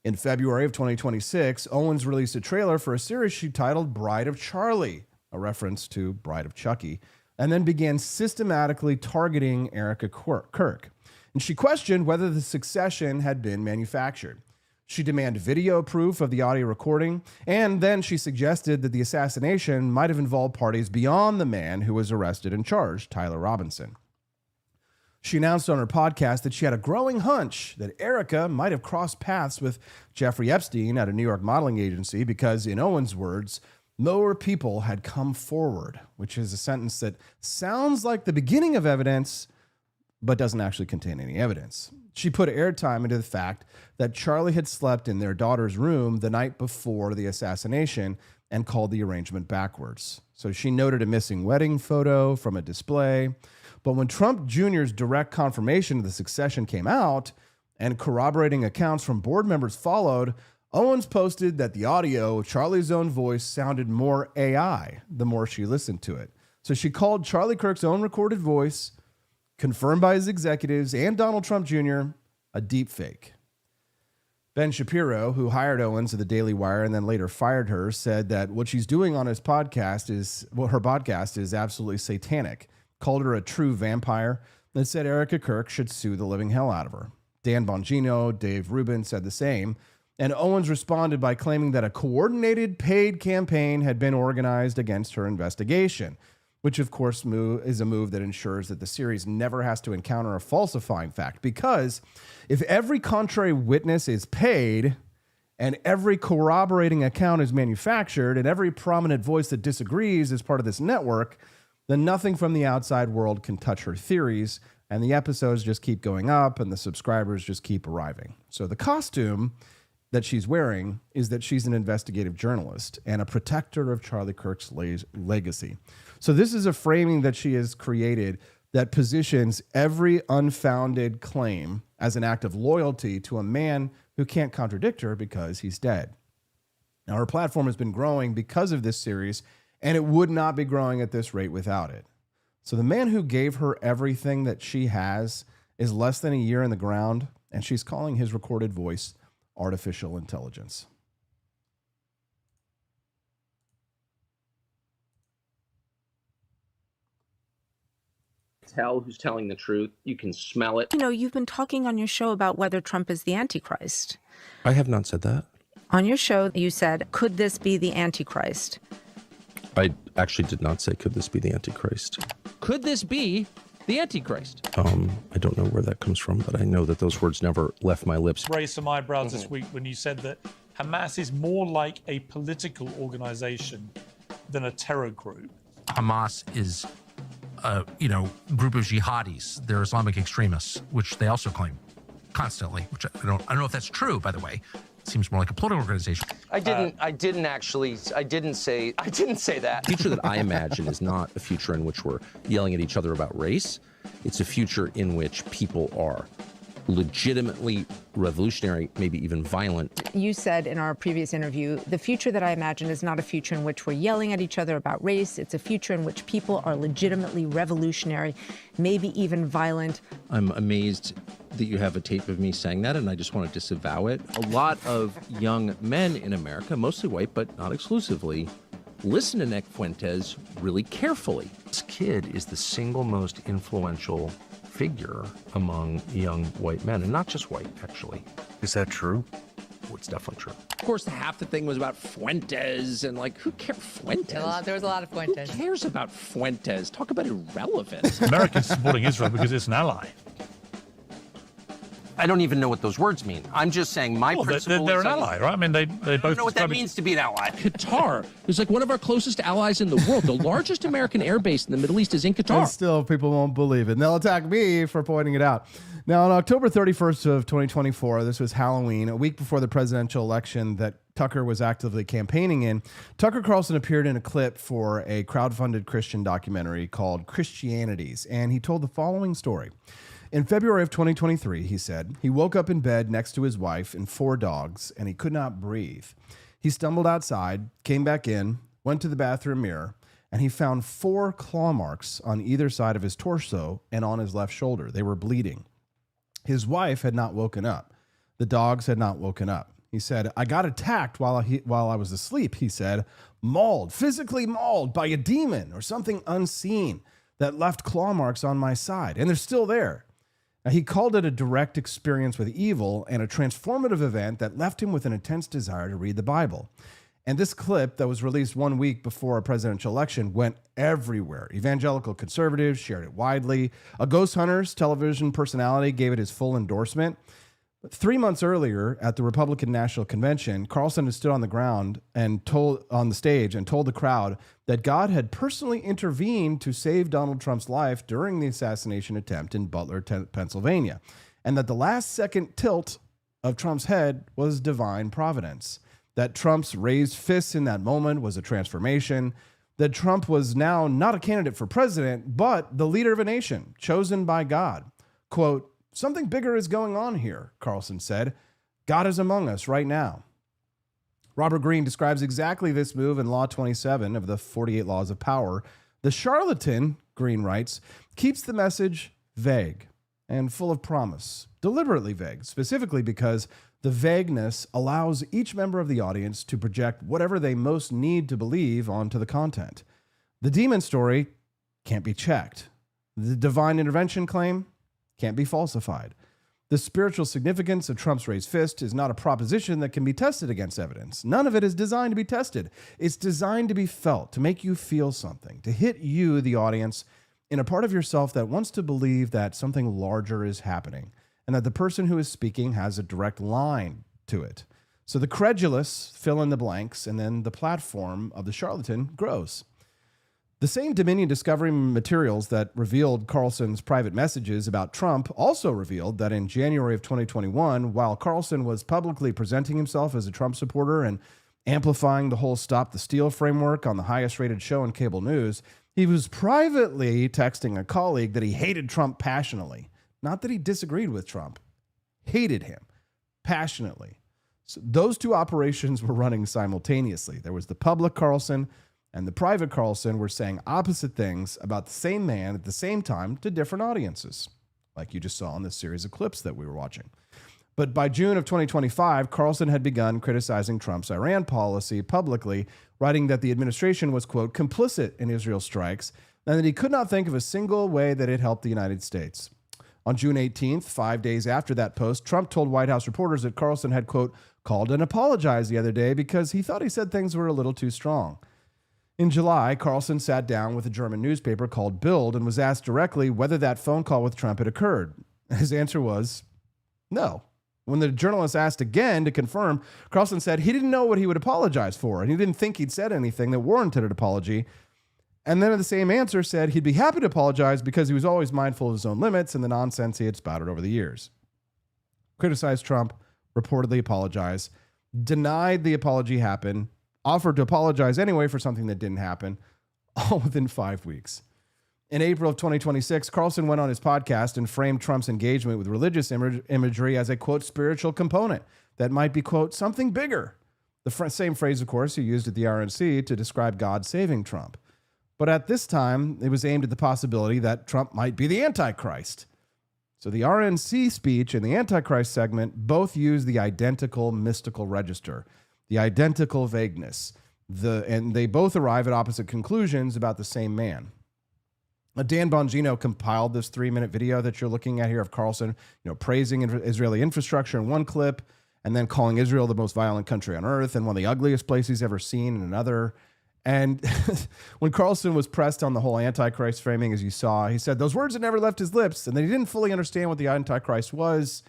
In February of 2026, Owens released a trailer for a series she titled Bride of Charlie, a reference to Bride of Chucky, and then began systematically targeting Erica Kirk. And she questioned whether the succession had been manufactured. She demanded video proof of the audio recording, and then she suggested that the assassination might have involved parties beyond the man who was arrested and charged, Tyler Robinson. She announced on her podcast that she had a growing hunch that Erica might have crossed paths with Jeffrey Epstein at a New York modeling agency because, in Owens' words, more people had come forward, which is a sentence that sounds like the beginning of evidence, but doesn't actually contain any evidence. She put airtime into the fact that Charlie had slept in their daughter's room the night before the assassination and called the arrangement backwards. So she noted a missing wedding photo from a display. But when Trump Jr.'s direct confirmation of the succession came out and corroborating accounts from board members followed, Owens posted that the audio of Charlie's own voice sounded more AI the more she listened to it. So she called Charlie Kirk's own recorded voice, confirmed by his executives and Donald Trump Jr., a deep fake. Ben Shapiro, who hired Owens at the Daily Wire and then later fired her, said that what she's doing on her podcast is absolutely satanic, called her a true vampire, and said Erica Kirk should sue the living hell out of her. Dan Bongino, Dave Rubin said the same. And Owens responded by claiming that a coordinated paid campaign had been organized against her investigation, which of course is a move that ensures that the series never has to encounter a falsifying fact. Because if every contrary witness is paid and every corroborating account is manufactured and every prominent voice that disagrees is part of this network, then nothing from the outside world can touch her theories, and the episodes just keep going up and the subscribers just keep arriving. So the costume that she's wearing is that she's an investigative journalist and a protector of Charlie Kirk's legacy. So this is a framing that she has created that positions every unfounded claim as an act of loyalty to a man who can't contradict her because he's dead. Now, her platform has been growing because of this series, and it would not be growing at this rate without it. So the man who gave her everything that she has is less than a year in the ground, and she's calling his recorded voice artificial intelligence. Tell who's telling the truth. You can smell it. You know, you've been talking on your show about whether Trump is the Antichrist. I have not said that. On your show, you said, could this be the Antichrist? I actually did not say, could this be the Antichrist? Could this be the Antichrist? I don't know where that comes from, but I know that those words never left my lips. Raised some eyebrows this week when you said that Hamas is more like a political organization than a terror group. Hamas is a group of jihadis. They're Islamic extremists, which they also claim constantly, which I don't know if that's true, by the way. It seems more like a political organization. I didn't say that. The future that I imagine is not a future in which we're yelling at each other about race. It's a future in which people are legitimately revolutionary, maybe even violent. You said in our previous interview, the future that I imagine is not a future in which we're yelling at each other about race. It's a future in which people are legitimately revolutionary, maybe even violent. I'm amazed that you have a tape of me saying that, and I just want to disavow it. A lot of young men in America, mostly white, but not exclusively, listen to Nick Fuentes really carefully. This kid is the single most influential figure among young white men, and not just white, actually. Is that true? Oh, it's definitely true. Of course, half the thing was about Fuentes, and who cares? Fuentes? There was a lot of Fuentes. Who cares about Fuentes? Talk about irrelevant. Americans supporting Israel because it's an ally. I don't even know what those words mean. I'm just saying my principle they're is an ally, right? I mean, they both. I don't know what that means to be an ally. Qatar is like one of our closest allies in the world. The largest American air base in the Middle East is in Qatar. And still, people won't believe it. And they'll attack me for pointing it out. Now, on October 31st of 2024, this was Halloween, a week before the presidential election that Tucker was actively campaigning in, Tucker Carlson appeared in a clip for a crowdfunded Christian documentary called Christianities, and he told the following story. In February of 2023, he said, he woke up in bed next to his wife and 4 dogs, and he could not breathe. He stumbled outside, came back in, went to the bathroom mirror, and he found 4 claw marks on either side of his torso and on his left shoulder. They were bleeding. His wife had not woken up. The dogs had not woken up. He said, I got attacked while I was asleep, he said, mauled, physically mauled by a demon or something unseen that left claw marks on my side, and they're still there. Now, he called it a direct experience with evil and a transformative event that left him with an intense desire to read the Bible. And this clip that was released 1 week before a presidential election went everywhere. Evangelical conservatives shared it widely. A Ghost Hunters television personality gave it his full endorsement. But 3 months earlier, at the Republican National Convention, Carlson had stood on the stage and told the crowd that God had personally intervened to save Donald Trump's life during the assassination attempt in Butler, Pennsylvania, and that the last-second tilt of Trump's head was divine providence, that Trump's raised fists in that moment was a transformation, that Trump was now not a candidate for president, but the leader of a nation chosen by God. Quote, something bigger is going on here, Carlson said. God is among us right now. Robert Greene describes exactly this move in Law 27 of the 48 Laws of Power. The charlatan, Greene writes, keeps the message vague and full of promise, deliberately vague, specifically because the vagueness allows each member of the audience to project whatever they most need to believe onto the content. The demon story can't be checked. The divine intervention claim can't be falsified. The spiritual significance of Trump's raised fist is not a proposition that can be tested against evidence. None of it is designed to be tested. It's designed to be felt, to make you feel something, to hit you, the audience, in a part of yourself that wants to believe that something larger is happening and that the person who is speaking has a direct line to it. So the credulous fill in the blanks, and then the platform of the charlatan grows. The same Dominion Discovery materials that revealed Carlson's private messages about Trump also revealed that in January of 2021, while Carlson was publicly presenting himself as a Trump supporter and amplifying the whole Stop the Steal framework on the highest rated show in cable news, he was privately texting a colleague that he hated Trump passionately. Not that he disagreed with Trump, hated him passionately. So those two operations were running simultaneously. There was the public Carlson and the private Carlson were saying opposite things about the same man at the same time to different audiences, like you just saw in this series of clips that we were watching. But by June of 2025, Carlson had begun criticizing Trump's Iran policy publicly, writing that the administration was, quote, complicit in Israel's strikes, and that he could not think of a single way that it helped the United States. On June 18th, 5 days after that post, Trump told White House reporters that Carlson had, quote, called and apologized the other day because he thought he said things were a little too strong. In July, Carlson sat down with a German newspaper called Bild and was asked directly whether that phone call with Trump had occurred. His answer was no. When the journalist asked again to confirm, Carlson said he didn't know what he would apologize for, and he didn't think he'd said anything that warranted an apology. And then the same answer said he'd be happy to apologize because he was always mindful of his own limits and the nonsense he had spouted over the years. Criticized Trump, reportedly apologized, denied the apology happened, offered to apologize anyway for something that didn't happen, all within 5 weeks. In April of 2026, Carlson went on his podcast and framed Trump's engagement with religious imagery as a, quote, spiritual component that might be, quote, something bigger. The same phrase, of course, he used at the RNC to describe God saving Trump. But at this time, it was aimed at the possibility that Trump might be the Antichrist. So the RNC speech and the Antichrist segment both use the identical mystical register, the identical vagueness, and they both arrive at opposite conclusions about the same man. Dan Bongino compiled this 3-minute video that you're looking at here of Carlson, praising Israeli infrastructure in one clip, and then calling Israel the most violent country on earth and one of the ugliest places he's ever seen in another. And when Carlson was pressed on the whole Antichrist framing, as you saw, he said those words had never left his lips, and that he didn't fully understand what the Antichrist was.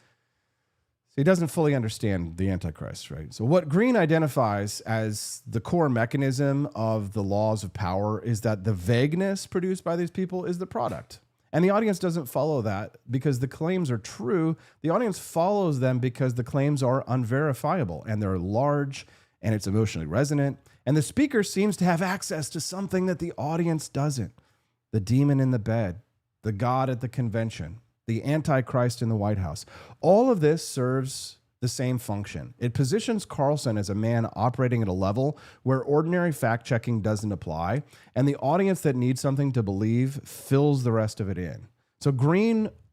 So he doesn't fully understand the Antichrist, right? So what Green identifies as the core mechanism of the laws of power is that the vagueness produced by these people is the product. And the audience doesn't follow that because the claims are true. The audience follows them because the claims are unverifiable and they're large and it's emotionally resonant. And the speaker seems to have access to something that the audience doesn't. The demon in the bed, the God at the convention, the Antichrist in the White House. All of this serves the same function. It positions Carlson as a man operating at a level where ordinary fact-checking doesn't apply, and the audience that needs something to believe fills the rest of it in. So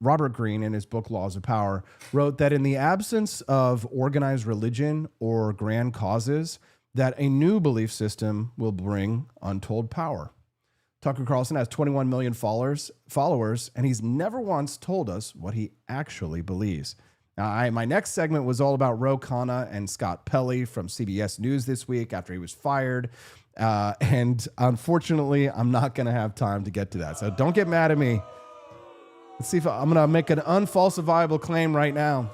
Robert Greene, in his book Laws of Power, wrote that in the absence of organized religion or grand causes, that a new belief system will bring untold power. Tucker Carlson has 21 million followers, and he's never once told us what he actually believes. Now, my next segment was all about Ro Khanna and Scott Pelley from CBS News this week after he was fired. And unfortunately, I'm not going to have time to get to that. So don't get mad at me. Let's see if I'm going to make an unfalsifiable claim right now.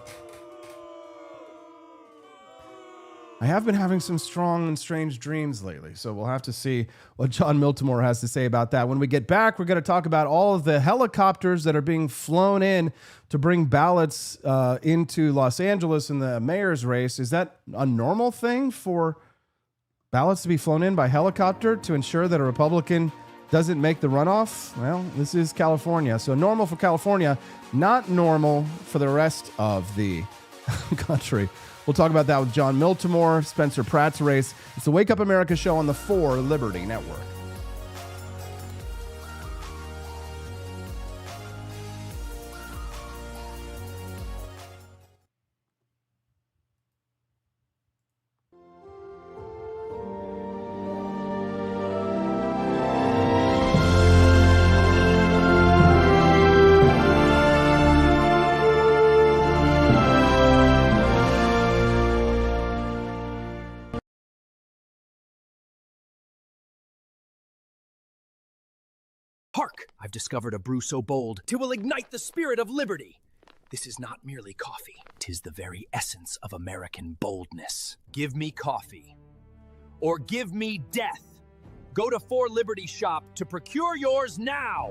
I have been having some strong and strange dreams lately, so we'll have to see what John Miltimore has to say about that. When we get back, we're going to talk about all of the helicopters that are being flown in to bring ballots into Los Angeles in the mayor's race. Is that a normal thing for ballots to be flown in by helicopter to ensure that a Republican doesn't make the runoff? Well, this is California, so normal for California, not normal for the rest of the country. We'll talk about that with John Miltimore, Spencer Pratt's race. It's the Wake Up America show on the 4 Liberty Network. Hark! I've discovered a brew so bold, 'twill ignite the spirit of liberty. This is not merely coffee, 'tis the very essence of American boldness. Give me coffee, or give me death. Go to 4 Liberty Shop to procure yours now.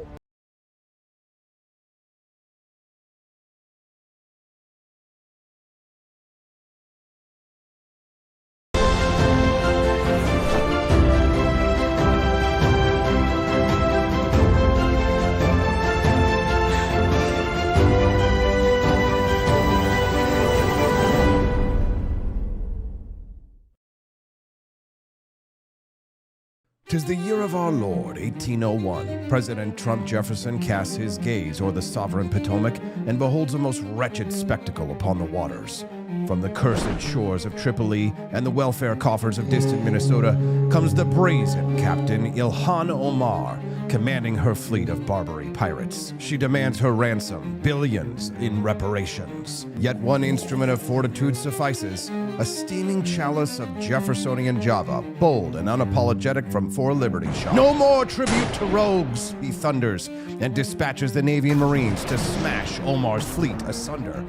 "'Tis the year of our Lord, 1801. President Trump Jefferson casts his gaze o'er the sovereign Potomac and beholds a most wretched spectacle upon the waters. From the cursed shores of Tripoli and the welfare coffers of distant Minnesota comes the brazen Captain Ilhan Omar, commanding her fleet of Barbary pirates. She demands her ransom, billions in reparations. Yet one instrument of fortitude suffices, a steaming chalice of Jeffersonian Java, bold and unapologetic from 4 Liberty Shop. No more tribute to rogues, he thunders, and dispatches the Navy and Marines to smash Omar's fleet asunder.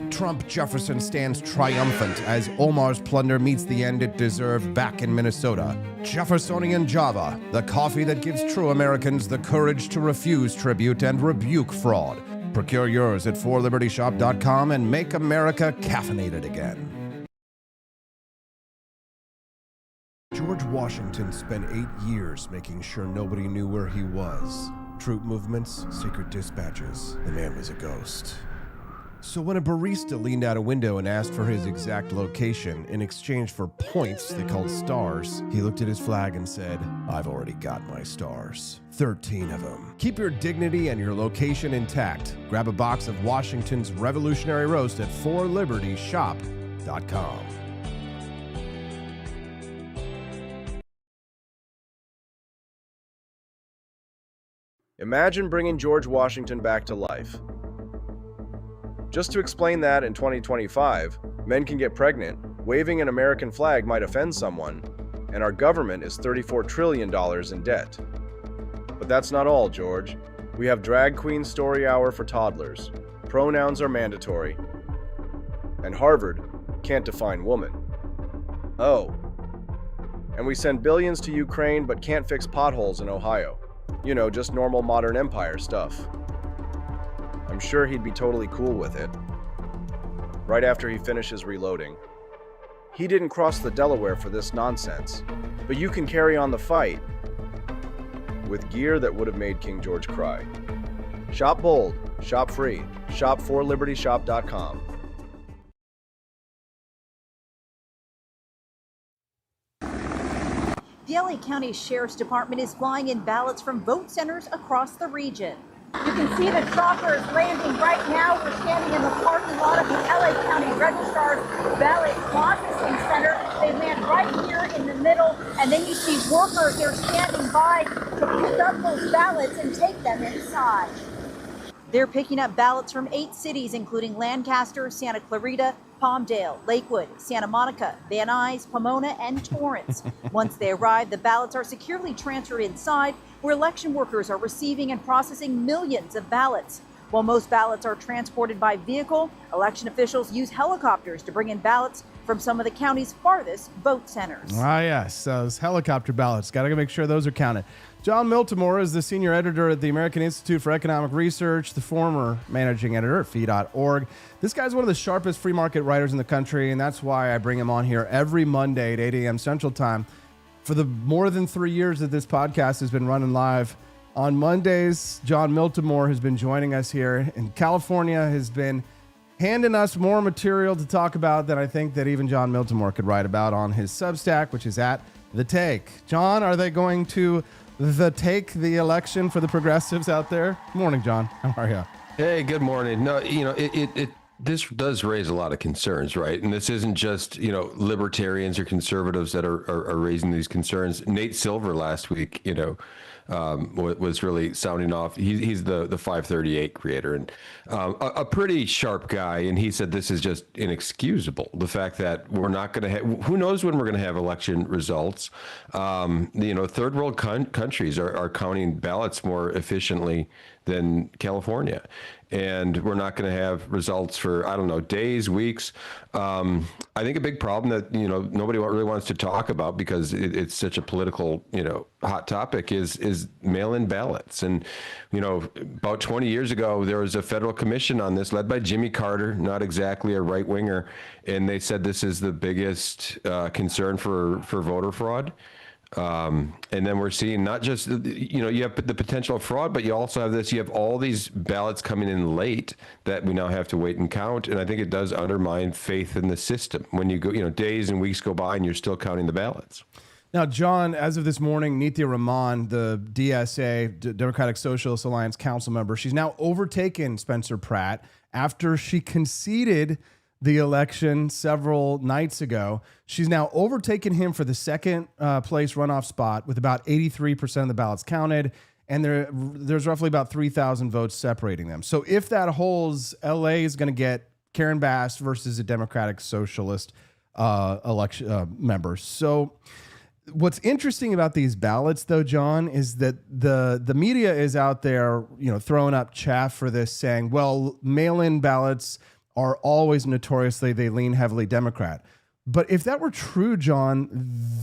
Trump Jefferson stands triumphant as Omar's plunder meets the end it deserved back in Minnesota. Jeffersonian Java, the coffee that gives true Americans the courage to refuse tribute and rebuke fraud. Procure yours at 4libertyshop.com and make America caffeinated again." George Washington spent 8 years making sure nobody knew where he was. Troop movements, secret dispatches. The man was a ghost. So when a barista leaned out a window and asked for his exact location in exchange for points they called stars, he looked at his flag and said, "I've already got my stars. 13 of them. Keep your dignity and your location intact. Grab a box of Washington's Revolutionary Roast at 4libertyshop.com. Imagine bringing George Washington back to life. Just to explain that in 2025, men can get pregnant, waving an American flag might offend someone, and our government is $34 trillion in debt. But that's not all, George. We have drag queen story hour for toddlers. Pronouns are mandatory. And Harvard can't define woman. Oh. And we send billions to Ukraine but can't fix potholes in Ohio. You know, just normal modern empire stuff. I'm sure he'd be totally cool with it. Right after he finishes reloading. He didn't cross the Delaware for this nonsense, but you can carry on the fight with gear that would have made King George cry. Shop bold, shop free, shop 4libertyshop.com. The LA County Sheriff's Department is flying in ballots from vote centers across the region. You can see the choppers landing right now. We're standing in the parking lot of the LA County Registrar's Ballot Processing Center. They land right here in the middle, and then you see workers, they're standing by to pick up those ballots and take them inside. They're picking up ballots from 8 cities, including Lancaster, Santa Clarita, Palmdale, Lakewood, Santa Monica, Van Nuys, Pomona, and Torrance. Once they arrive, the ballots are securely transferred inside, where election workers are receiving and processing millions of ballots. While most ballots are transported by vehicle, election officials use helicopters to bring in ballots from some of the county's farthest vote centers. Ah, yes, those helicopter ballots. Got to make sure those are counted. John Miltimore is the senior editor at the American Institute for Economic Research, the former managing editor at fee.org. This guy's one of the sharpest free market writers in the country, and that's why I bring him on here every Monday at 8 a.m. Central Time. For the more than 3 years that this podcast has been running live, on Mondays, John Miltimore has been joining us here, and California has been handing us more material to talk about than I think that even John Miltimore could write about on his Substack, which is at The Take. John, are they going to take the election for the progressives out there? Good morning, John. How are you? Hey, good morning. No, you know, this does raise a lot of concerns, right? And this isn't just, you know, libertarians or conservatives that are raising these concerns. Nate Silver last week, you know, was really sounding off. He's the 538 creator, and a pretty sharp guy. And he said this is just inexcusable. The fact that we're not going to have, who knows when we're going to have election results. Third world countries are counting ballots more efficiently than California. And we're not going to have results for, I don't know, days, weeks. I think a big problem that, nobody really wants to talk about because it's such a political, hot topic is mail-in ballots. And, about 20 years ago, there was a federal commission on this led by Jimmy Carter, not exactly a right winger. And they said this is the biggest concern for voter fraud. And then we're seeing not just, you have the potential of fraud, but you also have this, you have all these ballots coming in late that we now have to wait and count. And I think it does undermine faith in the system when you go, days and weeks go by and you're still counting the ballots. Now, John, as of this morning, Nithya Raman, the DSA, Democratic Socialist Alliance council member, she's now overtaken Spencer Pratt after she conceded the election several nights ago. She's now overtaken him for the second place runoff spot with about 83% of the ballots counted. And there's roughly about 3,000 votes separating them. So if that holds, LA is going to get Karen Bass versus a Democratic Socialist election member. So what's interesting about these ballots, though, John, is that the media is out there, throwing up chaff for this, saying, well, mail-in ballots are always notoriously, they lean heavily Democrat. But if that were true, John,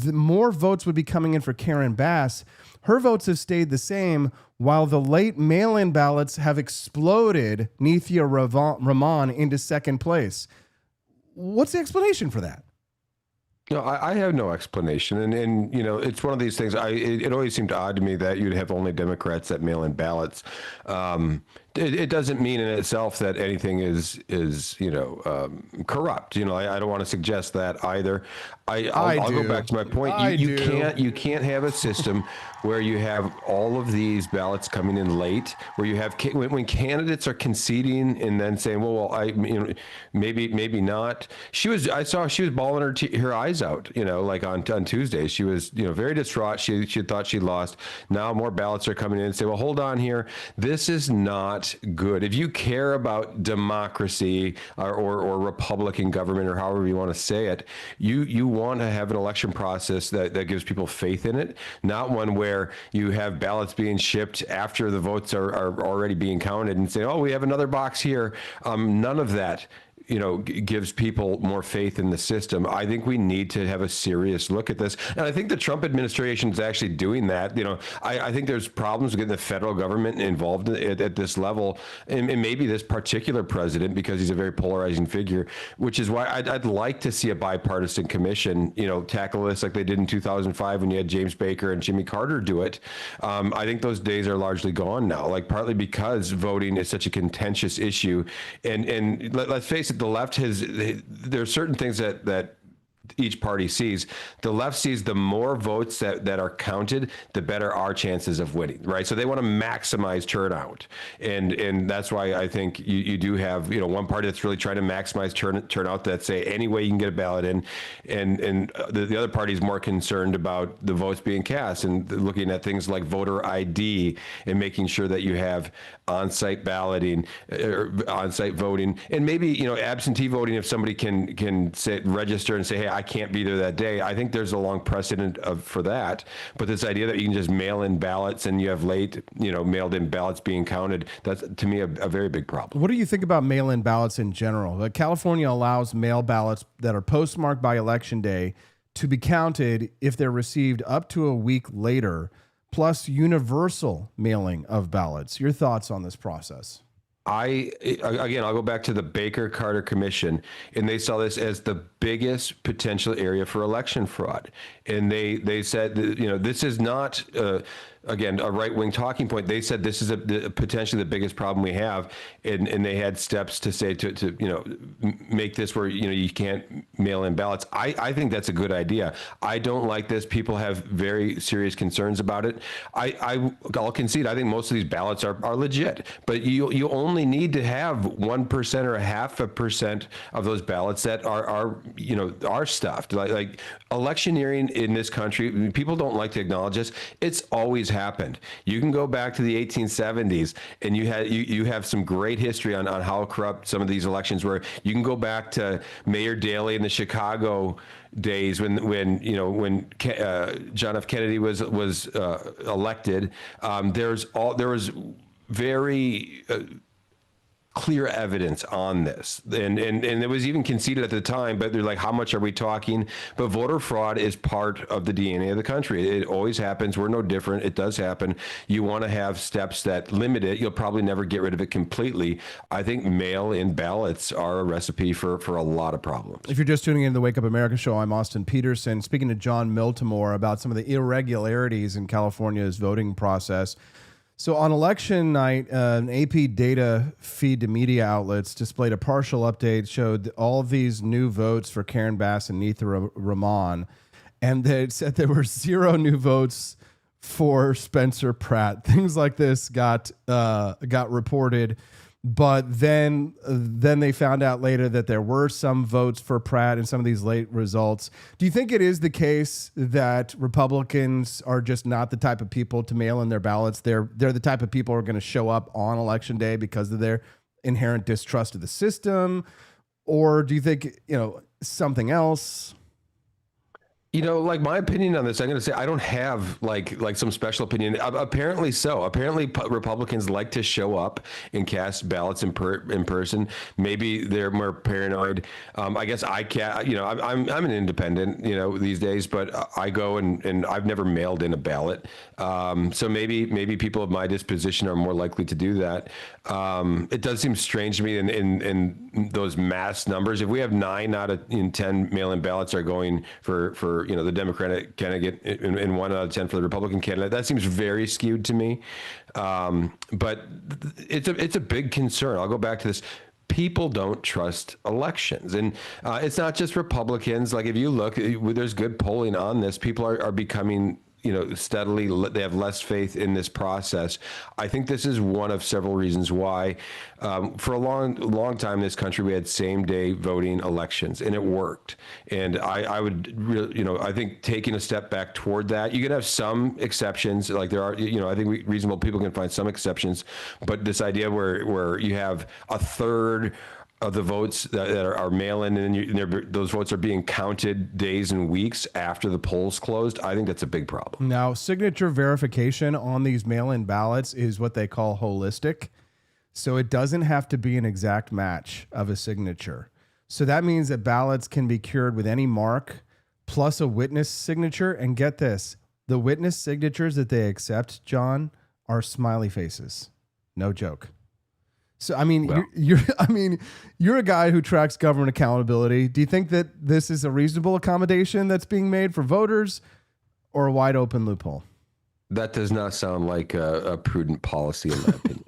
the more votes would be coming in for Karen Bass. Her votes have stayed the same, while the late mail-in ballots have exploded Nithya Raman into second place. What's the explanation for that? No, I have no explanation. And it's one of these things. It always seemed odd to me that you'd have only Democrats that mail in ballots. It doesn't mean in itself that anything is corrupt. I don't want to suggest that either. I'll go back to my point. You can't have a system where you have all of these ballots coming in late, where you have when candidates are conceding and then saying, maybe not. I saw she was bawling her eyes out. Like on Tuesday, she was very distraught. She thought she lost. Now more ballots are coming in and say, well, hold on here. This is not good. If you care about democracy or Republican government or however you want to say it, you want to have an election process that gives people faith in it, not one where you have ballots being shipped after the votes are already being counted and say, oh, we have another box here. None of that gives people more faith in the system. I think we need to have a serious look at this. And I think the Trump administration is actually doing that. I think there's problems with getting the federal government involved at this level. And maybe this particular president, because he's a very polarizing figure, which is why I'd like to see a bipartisan commission, tackle this like they did in 2005 when you had James Baker and Jimmy Carter do it. I think those days are largely gone now, partly because voting is such a contentious issue. And let's face it, the left there are certain things that each party sees. The left sees the more votes that are counted, the better our chances of winning, right? So they want to maximize turnout. And that's why I think you do have, one party that's really trying to maximize turnout, that say any way you can get a ballot in. And the other party is more concerned about the votes being cast and looking at things like voter ID and making sure that you have on-site balloting, or on-site voting, and maybe, absentee voting if somebody can register and say, hey, I can't be there that day. I think there's a long precedent for that. But this idea that you can just mail in ballots and you have late, mailed in ballots being counted, that's to me a very big problem. What do you think about mail-in ballots in general? California allows mail ballots that are postmarked by Election Day to be counted if they're received up to a week later, plus universal mailing of ballots. Your thoughts on this process? I'll go back to the Baker-Carter Commission, and they saw this as the biggest potential area for election fraud. And they said, this is not, again, a right-wing talking point. They said this is potentially the biggest problem we have, and they had steps to say to make this where you can't mail in ballots. I think that's a good idea. I don't like this. People have very serious concerns about it. I'll concede. I think most of these ballots are legit, but you only need to have 1% or 0.5% of those ballots that are stuffed. Like electioneering in this country, people don't like to acknowledge this. It's always happened. You can go back to the 1870s, and you have some great history on how corrupt some of these elections were. You can go back to Mayor Daley in the Chicago days when John F. Kennedy was elected. There was very clear evidence on this, and it was even conceded at the time, but they're like, how much are we talking? But voter fraud is part of the DNA of the country. It always happens. We're no different. It does happen. You want to have steps that limit it. You'll probably never get rid of it completely. I think mail-in ballots are a recipe for a lot of problems. If you're just tuning in to the Wake Up America show, I'm Austin Peterson, speaking to John Miltimore about some of the irregularities in California's voting process. So on election night, an AP data feed to media outlets displayed a partial update, showed all of these new votes for Karen Bass and Neitha Rahman, and they said there were 0 new votes for Spencer Pratt. Things like this got reported, but then they found out later that there were some votes for Pratt in some of these late results. Do you think it is the case that Republicans are just not the type of people to mail in their ballots? They're the type of people who are going to show up on election day because of their inherent distrust of the system? Or do you think, something else? Like my opinion on this, I'm going to say I don't have like some special opinion. Apparently so. Apparently Republicans like to show up and cast ballots in person. Maybe they're more paranoid. I guess I can't. I'm an independent. These days, but I go and I've never mailed in a ballot. So maybe people of my disposition are more likely to do that. It does seem strange to me in those mass numbers. If we have 9 out of 10 mail-in ballots are going for the Democratic candidate and 1 out of 10 for the Republican candidate, that seems very skewed to me. But it's a big concern. I'll go back to this. People don't trust elections, and it's not just Republicans. Like if you look, there's good polling on this. People are becoming steadily, they have less faith in this process. I think this is one of several reasons why for a long time in this country, we had same-day voting elections, and it worked. And I would really, I think taking a step back toward that, you can have some exceptions, like there are, I think reasonable people can find some exceptions, but this idea where you have a third of the votes that are mail-in, and those votes are being counted days and weeks after the polls closed, I think that's a big problem. Now, signature verification on these mail-in ballots is what they call holistic. So it doesn't have to be an exact match of a signature. So that means that ballots can be cured with any mark plus a witness signature. And get this, the witness signatures that they accept, John, are smiley faces. No joke. So, I mean, well, you're a guy who tracks government accountability. Do you think that this is a reasonable accommodation that's being made for voters, or a wide open loophole? That does not sound like a prudent policy, in my opinion.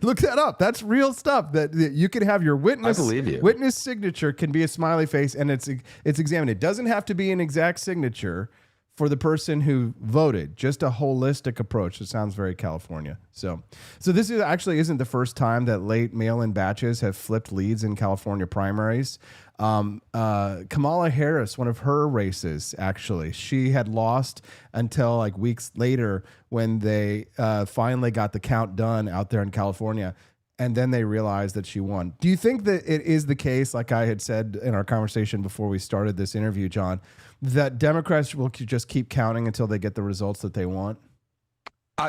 Look that up. That's real stuff. That you can have your witness. I believe you. Witness signature can be a smiley face, and it's examined. It doesn't have to be an exact signature for the person who voted, just a holistic approach. It sounds very California. So this isn't the first time that late mail-in batches have flipped leads in California primaries. Kamala Harris, one of her races, actually, she had lost until like weeks later when they finally got the count done out there in California. And then they realized that she won. Do you think that it is the case, like I had said in our conversation before we started this interview, John, that Democrats will just keep counting until they get the results that they want?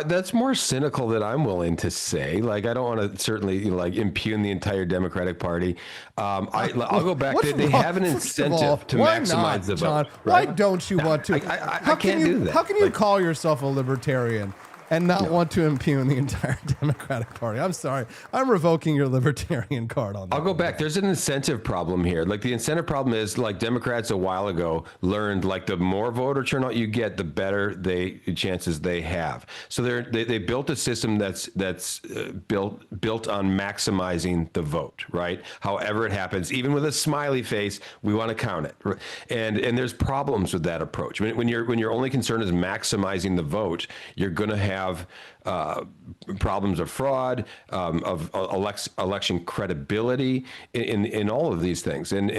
That's more cynical than I'm willing to say. Like, I don't want to certainly impugn the entire Democratic Party. I'll go back. They have an incentive to maximize the vote. Right? Why don't you want to? I can't do that. How can you call yourself a libertarian and not want to impugn the entire Democratic Party? I'm sorry. I'm revoking your libertarian card on that. I'll go back. There's an incentive problem here. Like, the incentive problem is, like, Democrats a while ago learned, like, the more voter turnout you get, the better chances they have. So they built a system that's built on maximizing the vote, right? However it happens, even with a smiley face, we want to count it. And there's problems with that approach. When your only concern is maximizing the vote, you're going to have problems of fraud, of election credibility in all of these things. And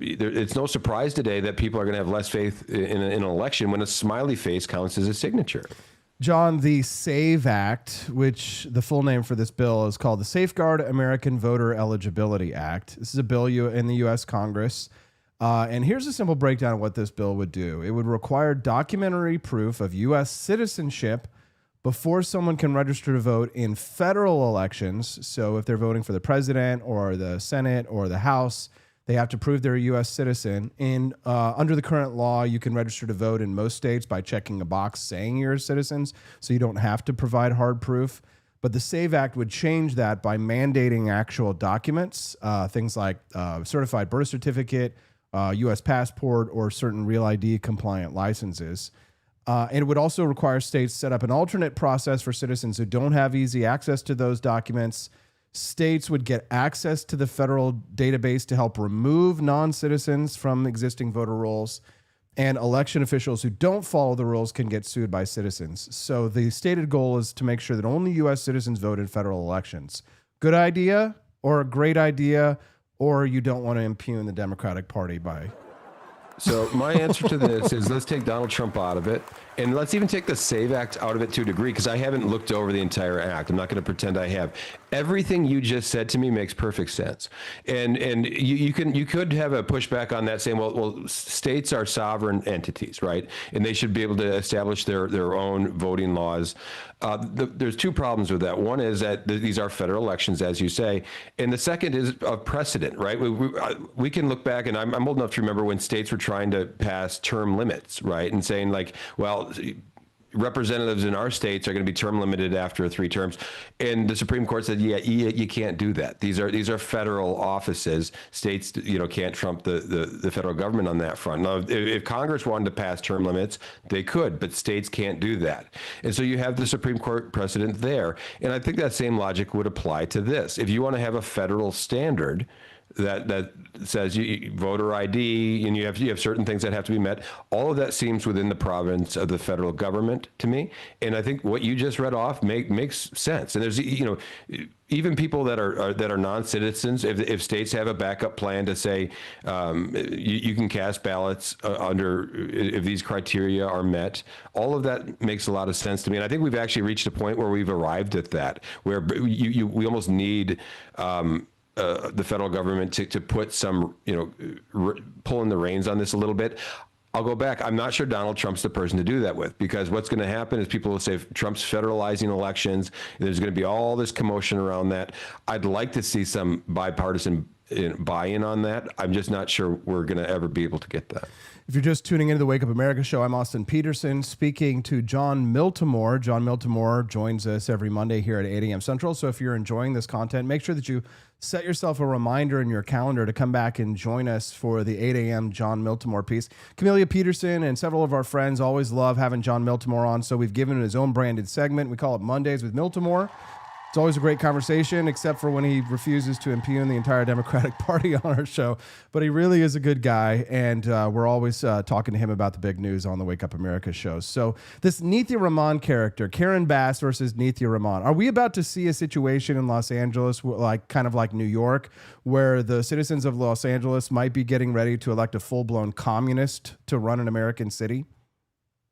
it's no surprise today that people are going to have less faith in an election when a smiley face counts as a signature. John, the SAVE Act, which the full name for this bill is called the Safeguard American Voter Eligibility Act. This is a bill in the U.S. Congress. And here's a simple breakdown of what this bill would do. It would require documentary proof of U.S. citizenship before someone can register to vote in federal elections. So if they're voting for the president or the Senate or the House, they have to prove they're a U.S. citizen. Under the current law, you can register to vote in most states by checking a box saying you're citizens, so you don't have to provide hard proof. But the SAVE Act would change that by mandating actual documents, things like certified birth certificate, U.S. passport, or certain Real ID compliant licenses. And it would also require states set up an alternate process for citizens who don't have easy access to those documents. States would get access to the federal database to help remove non-citizens from existing voter rolls, and election officials who don't follow the rules can get sued by citizens. So the stated goal is to make sure that only U.S. citizens vote in federal elections. Good idea, or a great idea, or you don't want to impugn the Democratic Party by... So my answer to this is let's take Donald Trump out of it, and let's even take the SAVE Act out of it to a degree, because I haven't looked over the entire act. I'm not going to pretend I have. Everything you just said to me makes perfect sense, and you could have a pushback on that, saying, well, states are sovereign entities, right, and they should be able to establish their own voting laws. There's two problems with that. One is that these are federal elections, as you say, and the second is a precedent, right? We can look back, and I'm old enough to remember when states were trying to pass term limits, right, and saying like, well, representatives in our states are going to be term limited after 3 terms, and the Supreme Court said, yeah, you can't do that. These are federal offices. States, can't trump the federal government on that front. Now, if Congress wanted to pass term limits, they could, but states can't do that. And so you have the Supreme Court precedent there, and I think that same logic would apply to this. If you want to have a federal standard that says voter ID, and you have certain things that have to be met. All of that seems within the province of the federal government to me, and I think what you just read off makes sense. And there's even people that are non-citizens, if states have a backup plan to say you can cast ballots if these criteria are met, all of that makes a lot of sense to me. And I think we've actually reached a point where we've arrived at that, where we almost need the federal government to put some, pulling the reins on this a little bit. I'll go back. I'm not sure Donald Trump's the person to do that with, because what's going to happen is people will say Trump's federalizing elections. There's going to be all this commotion around that. I'd like to see some bipartisan buy-in on that. I'm just not sure we're going to ever be able to get that. If you're just tuning into the Wake Up America show, I'm Austin Peterson speaking to John Miltimore. John Miltimore joins us every Monday here at 8 a.m. Central. So if you're enjoying this content, make sure that you set yourself a reminder in your calendar to come back and join us for the 8 a.m. John Miltimore piece. Camellia Peterson and several of our friends always love having John Miltimore on, so we've given him his own branded segment. We call it Mondays with Miltimore. It's always a great conversation, except for when he refuses to impugn the entire Democratic Party on our show. But he really is a good guy, and we're always talking to him about the big news on the Wake Up America show. So this Nithya Raman character, Karen Bass versus Nithya Raman, are we about to see a situation in Los Angeles, kind of like New York, where the citizens of Los Angeles might be getting ready to elect a full-blown communist to run an American city?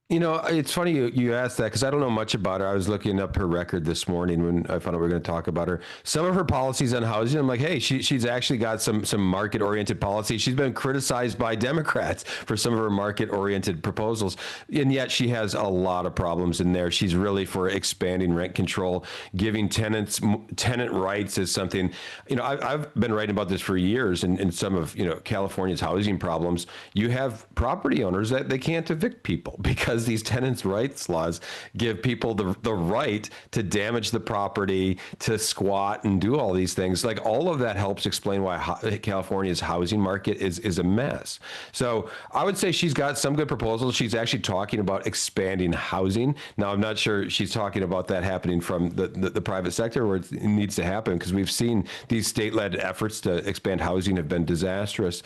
It's funny you asked that, because I don't know much about her. I was looking up her record this morning when I found out we were going to talk about her. Some of her policies on housing, I'm like, hey, she's actually got some market-oriented policies. She's been criticized by Democrats for some of her market-oriented proposals, and yet she has a lot of problems in there. She's really for expanding rent control, giving tenant rights is something. I've been writing about this for years, and some of California's housing problems. You have property owners that they can't evict people because these tenants' rights laws give people the right to damage the property, to squat and do all these things. Like, all of that helps explain why California's housing market is a mess. So I would say she's got some good proposals. She's actually talking about expanding housing. Now, I'm not sure she's talking about that happening from the private sector where it needs to happen, because we've seen these state-led efforts to expand housing have been disastrous.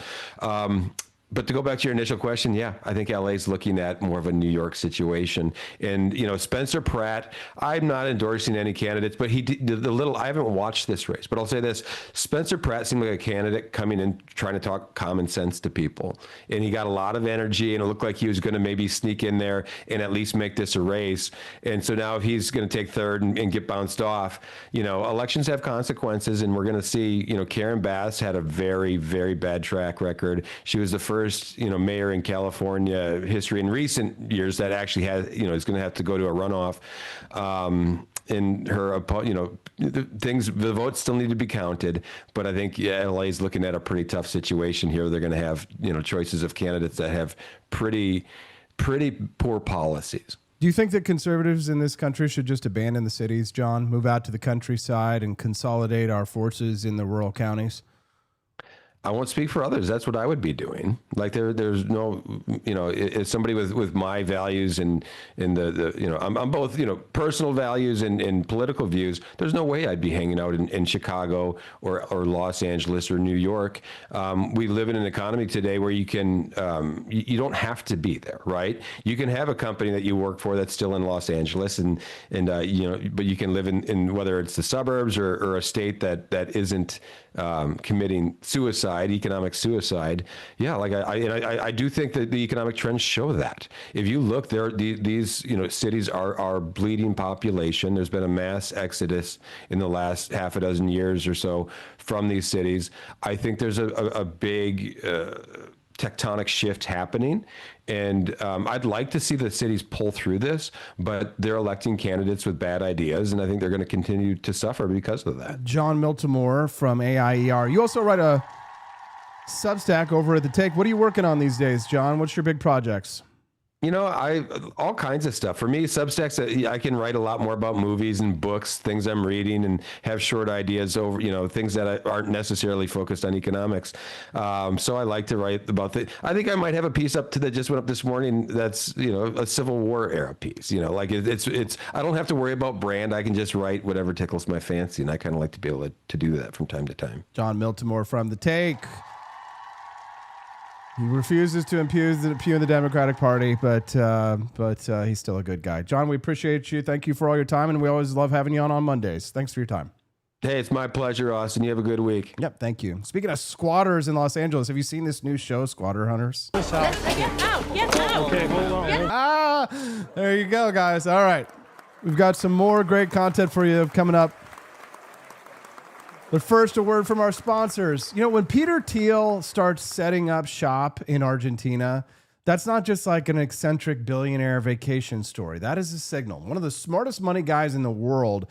But to go back to your initial question, yeah, I think LA's looking at more of a New York situation. And, Spencer Pratt, I'm not endorsing any candidates, but I haven't watched this race, but I'll say this, Spencer Pratt seemed like a candidate coming in, trying to talk common sense to people. And he got a lot of energy, and it looked like he was going to maybe sneak in there and at least make this a race. And so now if he's going to take third and get bounced off, elections have consequences, and we're going to see, Karen Bass had a very, very bad track record. She was the first mayor in California history in recent years that actually is going to have to go to a runoff. And her, the votes still need to be counted, but I think LA is looking at a pretty tough situation here. They're going to have, choices of candidates that have pretty poor policies. Do you think that conservatives in this country should just abandon the cities, John, move out to the countryside and consolidate our forces in the rural counties? I won't speak for others. That's what I would be doing. Like there's no, as somebody with my values and I'm both, personal values and political views. There's no way I'd be hanging out in Chicago or Los Angeles or New York. We live in an economy today where you can, you don't have to be there, right? You can have a company that you work for that's still in Los Angeles but you can live in whether it's the suburbs or a state that isn't committing economic suicide. Yeah, like I do think that the economic trends show that. If you look, these cities are bleeding population. There's been a mass exodus in the last half a dozen years or so from these cities. I think there's a big tectonic shift happening. And I'd like to see the cities pull through this, but they're electing candidates with bad ideas, and I think they're going to continue to suffer because of that. John Miltimore from AIER. You also write a Substack over at The Take. What are you working on these days, John? What's your big projects? All kinds of stuff. For me, Substacks, I can write a lot more about movies and books, things I'm reading, and have short ideas over, things that aren't necessarily focused on economics. So I like to write about I think I might have a piece up that just went up this morning that's, a Civil War era piece. It's I don't have to worry about brand. I can just write whatever tickles my fancy, and I kind of like to be able to do that from time to time. John Miltimore from The Take. He refuses to impugn the Democratic Party, but he's still a good guy. John, we appreciate you. Thank you for all your time, and we always love having you on Mondays. Thanks for your time. Hey, it's my pleasure, Austin. You have a good week. Yep, thank you. Speaking of squatters in Los Angeles, have you seen this new show, Squatter Hunters? Get out! Okay, hold on. There you go, guys. All right. We've got some more great content for you coming up. But first, a word from our sponsors. When Peter Thiel starts setting up shop in Argentina, that's not just like an eccentric billionaire vacation story. That is a signal. One of the smartest money guys in the world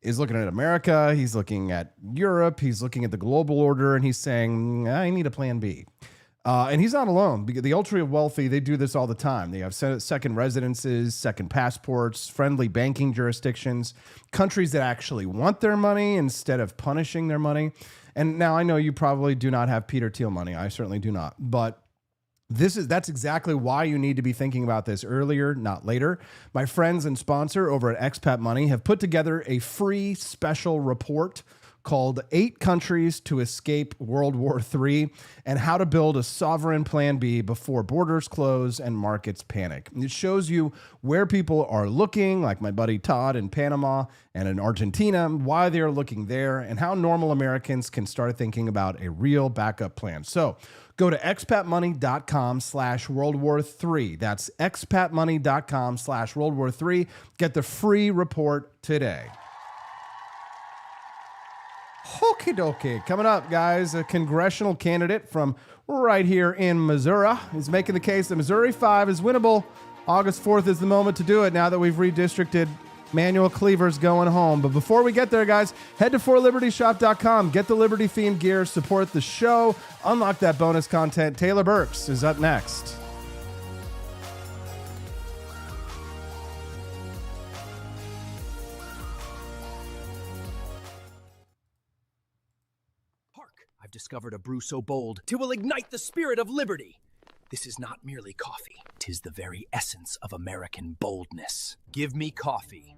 is looking at America. He's looking at Europe. He's looking at the global order, and he's saying, I need a plan B. And he's not alone, because the ultra wealthy, they do this all the time. They have second residences, second passports, friendly banking jurisdictions, countries that actually want their money instead of punishing their money. And now I know you probably do not have Peter Thiel money. I certainly do not. But that's exactly why you need to be thinking about this earlier, not later. My friends and sponsor over at Expat Money have put together a free special report called 8 Countries to Escape World War III and How to Build a Sovereign Plan B Before Borders Close and Markets Panic. It shows you where people are looking, like my buddy Todd in Panama and in Argentina, why they're looking there, and how normal Americans can start thinking about a real backup plan. So go to expatmoney.com/World War III. That's expatmoney.com/World War III. Get the free report today. Okie dokie. Coming up, guys, a congressional candidate from right here in Missouri is making the case that Missouri 5 is winnable. August 4th is the moment to do it now that we've redistricted. Manuel Cleaver's going home. But before we get there, guys, head to forlibertyshop.com. Get the Liberty-themed gear, support the show, unlock that bonus content. Taylor Burks is up next. I've discovered a brew so bold, 'twill ignite the spirit of liberty. This is not merely coffee, 'tis the very essence of American boldness. Give me coffee,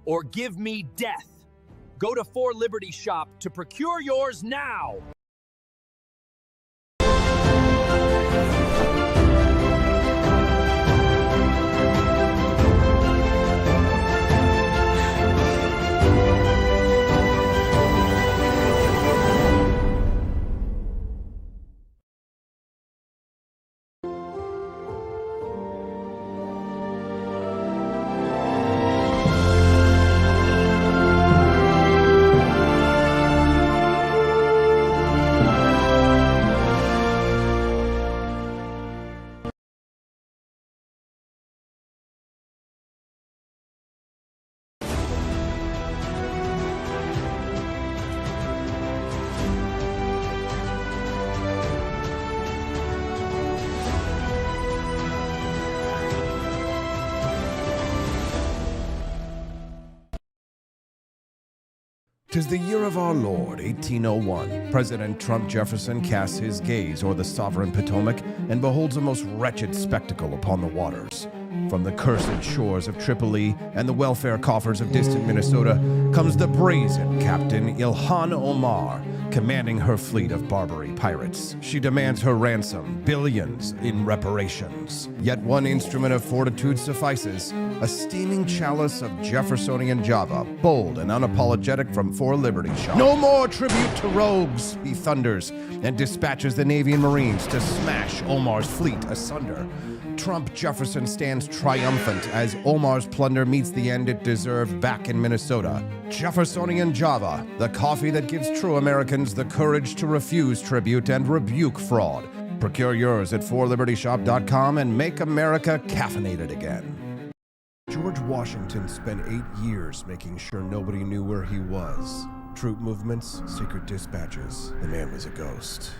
or give me death. Go to For Liberty Shop to procure yours now. 'Tis the year of our Lord, 1801. President Trump Jefferson casts his gaze o'er the sovereign Potomac and beholds a most wretched spectacle upon the waters. From the cursed shores of Tripoli and the welfare coffers of distant Minnesota comes the brazen Captain Ilhan Omar, commanding her fleet of Barbary pirates. She demands her ransom, billions in reparations. Yet one instrument of fortitude suffices, a steaming chalice of Jeffersonian Java, bold and unapologetic from For Liberty shop. No more tribute to rogues, he thunders, and dispatches the Navy and Marines to smash Omar's fleet asunder. Trump Jefferson stands triumphant as Omar's plunder meets the end it deserved back in Minnesota. Jeffersonian Java, the coffee that gives true Americans the courage to refuse tribute and rebuke fraud. Procure yours at forlibertyshop.com and make America caffeinated again. George Washington spent 8 years making sure nobody knew where he was. Troop movements, secret dispatches. The man was a ghost.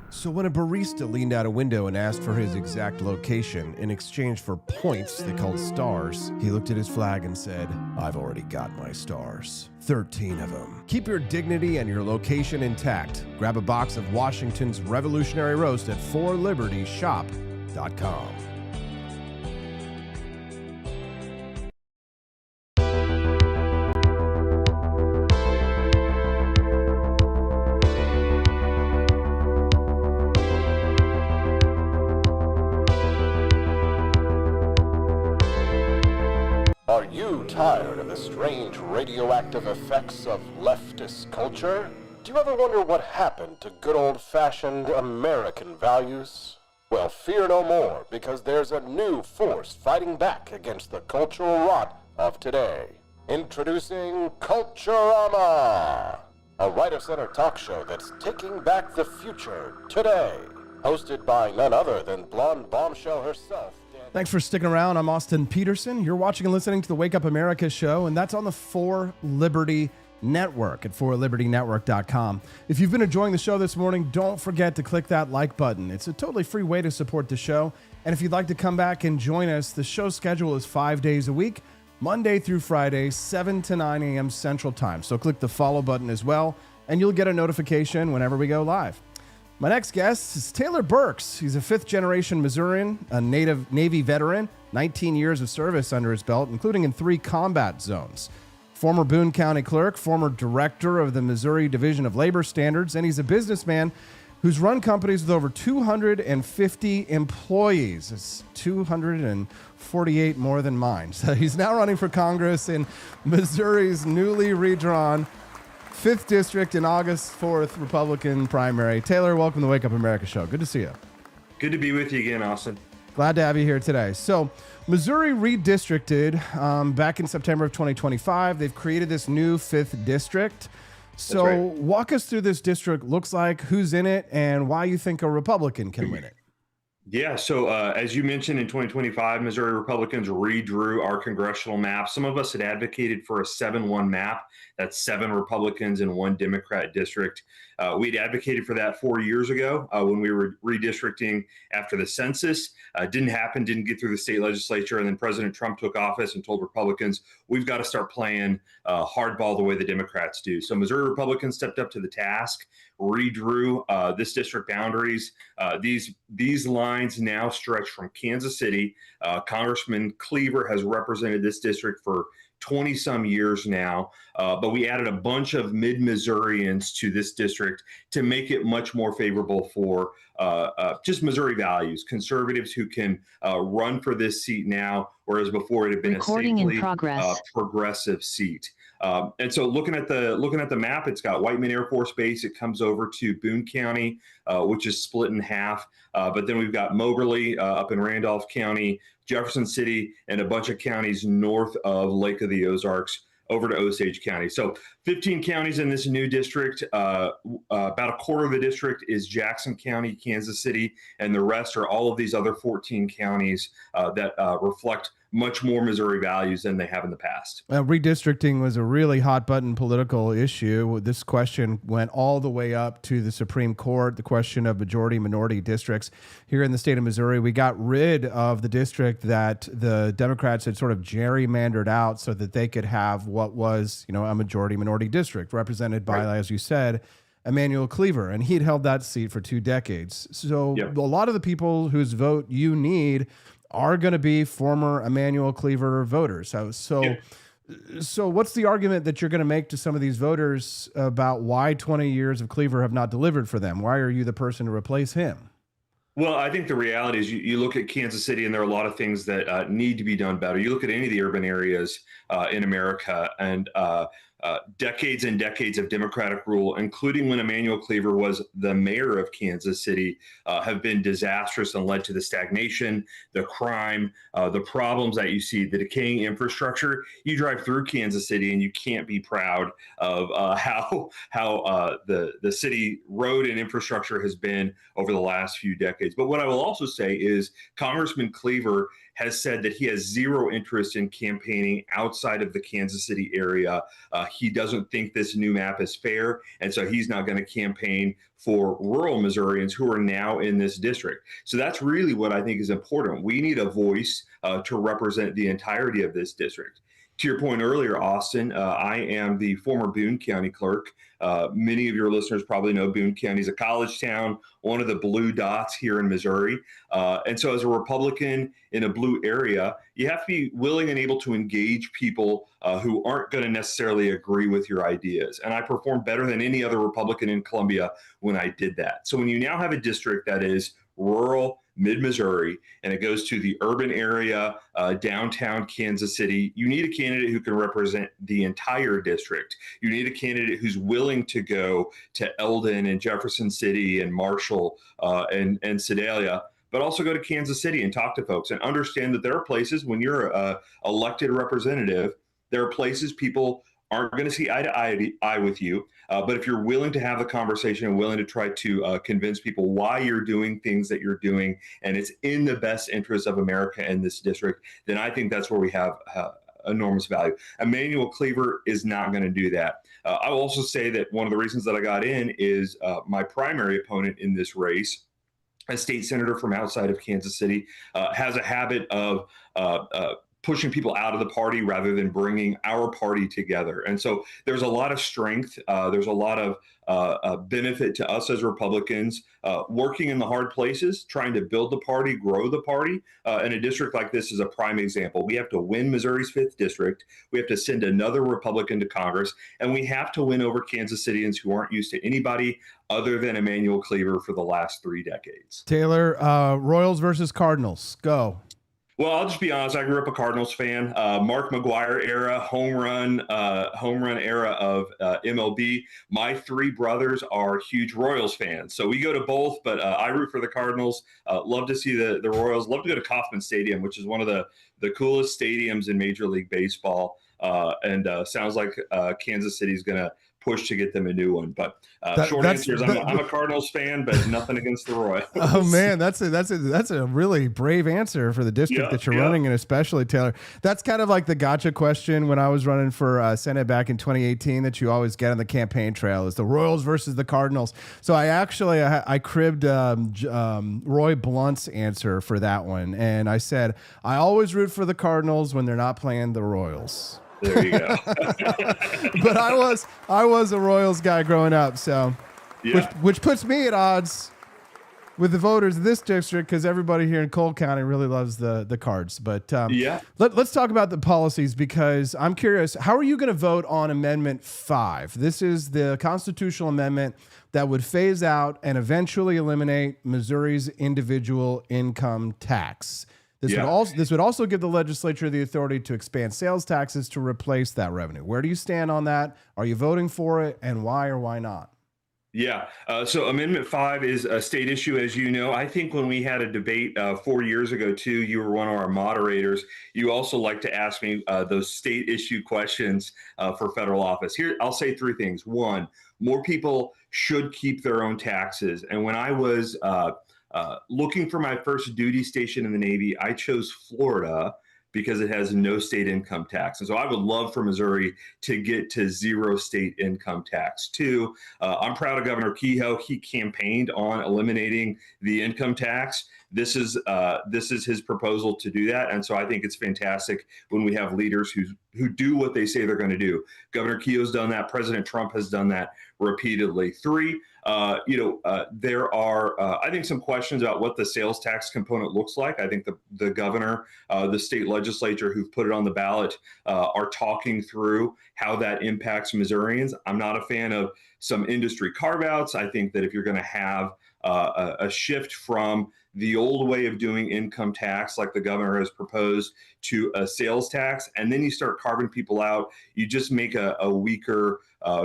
So when a barista leaned out a window and asked for his exact location in exchange for points they called stars, he looked at his flag and said, "I've already got my stars. 13 of them." Keep your dignity and your location intact. Grab a box of Washington's Revolutionary Roast at forlibertyshop.com. Are you tired of the strange radioactive effects of leftist culture? Do you ever wonder what happened to good old-fashioned American values? Well, fear no more, because there's a new force fighting back against the cultural rot of today. Introducing Culturama, a right-of-center talk show that's taking back the future today. Hosted by none other than blonde bombshell herself. Thanks for sticking around. I'm Austin Peterson. You're watching and listening to the Wake Up America show, and that's on the For Liberty Network at forlibertynetwork.com. If you've been enjoying the show this morning, don't forget to click that like button. It's a totally free way to support the show. And if you'd like to come back and join us, the show schedule is 5 days a week, Monday through Friday, 7 to 9 a.m. Central Time. So click the follow button as well, and you'll get a notification whenever we go live. My next guest is Taylor Burks. He's a fifth-generation Missourian, a native Navy veteran, 19 years of service under his belt, including in 3 combat zones. Former Boone County clerk, former director of the Missouri Division of Labor Standards, and he's a businessman who's run companies with over 250 employees. It's 248 more than mine. So he's now running for Congress in Missouri's newly redrawn 5th District in August 4th Republican primary. Taylor, welcome to the Wake Up America show. Good to see you. Good to be with you again, Austin. Glad to have you here today. So Missouri redistricted back in September of 2025. They've created this new 5th District. So walk us through this district looks like, who's in it, and why you think a Republican can win it. Yeah, so as you mentioned, in 2025, Missouri Republicans redrew our congressional map. Some of us had advocated for a 7-1 map. That's 7 Republicans and 1 Democrat district. We'd advocated for that 4 years ago when we were redistricting after the census. Didn't happen, didn't get through the state legislature, and then President Trump took office and told Republicans, we've got to start playing hardball the way the Democrats do. So Missouri Republicans stepped up to the task, redrew this district boundaries. These lines now stretch from Kansas City. Congressman Cleaver has represented this district for 20-some years now, but we added a bunch of mid-Missourians to this district to make it much more favorable for just Missouri values, conservatives who can run for this seat now, whereas before it had been a stately progressive seat. And so looking at the map, it's got Whiteman Air Force Base. It comes over to Boone County, which is split in half. But then we've got Moberly up in Randolph County, Jefferson City, and a bunch of counties north of Lake of the Ozarks over to Osage County. So 15 counties in this new district. About a quarter of the district is Jackson County, Kansas City, and the rest are all of these other 14 counties that reflect much more Missouri values than they have in the past. Redistricting was a really hot button political issue. This question went all the way up to the Supreme Court, the question of majority minority districts. Here in the state of Missouri, we got rid of the district that the Democrats had sort of gerrymandered out so that they could have what was, a majority minority district represented by, as you said, Emanuel Cleaver, and he'd held that seat for 2 decades. So a lot of the people whose vote you need are going to be former Emanuel Cleaver voters. So what's the argument that you're going to make to some of these voters about why 20 years of Cleaver have not delivered for them? Why are you the person to replace him? Well, I think the reality is you look at Kansas City, and there are a lot of things that need to be done better. You look at any of the urban areas in America, and decades and decades of Democratic rule, including when Emanuel Cleaver was the mayor of Kansas City, have been disastrous and led to the stagnation, the crime, the problems that you see, the decaying infrastructure. You drive through Kansas City and you can't be proud of how the city road and infrastructure has been over the last few decades. But what I will also say is Congressman Cleaver has said that he has zero interest in campaigning outside of the Kansas City area. He doesn't think this new map is fair, and so he's not going to campaign for rural Missourians who are now in this district. So that's really what I think is important. We need a voice to represent the entirety of this district. To your point earlier, Austin, I am the former Boone County clerk. Many of your listeners probably know Boone County is a college town, one of the blue dots here in Missouri. And so as a Republican in a blue area, you have to be willing and able to engage people who aren't going to necessarily agree with your ideas. And I performed better than any other Republican in Columbia when I did that. So when you now have a district that is rural, mid-Missouri, and it goes to the urban area, downtown Kansas City, you need a candidate who can represent the entire district. You need a candidate who's willing to go to Eldon and Jefferson City and Marshall and Sedalia, but also go to Kansas City and talk to folks and understand that there are places when you're an elected representative, there are places people aren't going to see eye to eye with you. But if you're willing to have the conversation and willing to try to convince people why you're doing things that you're doing, and it's in the best interest of America and this district, then I think that's where we have enormous value. Emanuel Cleaver is not going to do that. I will also say that one of the reasons that I got in is my primary opponent in this race, a state senator from outside of Kansas City, has a habit of pushing people out of the party rather than bringing our party together. And so there's a lot of strength. There's a lot of benefit to us as Republicans working in the hard places, trying to build the party, grow the party. And a district like this is a prime example. We have to win Missouri's 5th district. We have to send another Republican to Congress. And we have to win over Kansas Cityans who aren't used to anybody other than Emanuel Cleaver for the last 3 decades. Taylor, Royals versus Cardinals. Go. Well, I'll just be honest. I grew up a Cardinals fan. Mark McGwire era, home run era of MLB. My 3 brothers are huge Royals fans, so we go to both. But I root for the Cardinals. Love to see the Royals. Love to go to Kauffman Stadium, which is one of the coolest stadiums in Major League Baseball. And sounds like Kansas City's going to push to get them a new one. But short answer is I'm a Cardinals fan, but nothing against the Royals. Oh man, that's a really brave answer for the district that you're running in, especially Taylor. That's kind of like the gotcha question when I was running for Senate back in 2018 that you always get on the campaign trail is the Royals versus the Cardinals. So I cribbed Roy Blunt's answer for that one, and I said I always root for the Cardinals when they're not playing the Royals. There you go. But I was a Royals guy growing up, so which puts me at odds with the voters of this district because everybody here in Cole County really loves the Cards. But let's talk about the policies because I'm curious, how are you going to vote on Amendment 5? This is the constitutional amendment that would phase out and eventually eliminate Missouri's individual income tax. This would also give the legislature the authority to expand sales taxes to replace that revenue. Where do you stand on that? Are you voting for it, and why or why not? Yeah. So Amendment 5 is a state issue, as you know. I think when we had a debate 4 years ago, too, you were one of our moderators. You also like to ask me those state issue questions for federal office. Here, I'll say 3 things. 1, more people should keep their own taxes. And when I was looking for my first duty station in the Navy, I chose Florida because it has no state income tax. And so I would love for Missouri to get to zero state income tax. Two, I'm proud of Governor Kehoe. He campaigned on eliminating the income tax. This is his proposal to do that. And so I think it's fantastic when we have leaders who do what they say they're going to do. Governor Kehoe's done that. President Trump has done that repeatedly. Three, there are, I think, some questions about what the sales tax component looks like. I think the governor, the state legislature who've put it on the ballot are talking through how that impacts Missourians. I'm not a fan of some industry carve-outs. I think that if you're going to have a shift from the old way of doing income tax, like the governor has proposed, to a sales tax, and then you start carving people out, you just make a weaker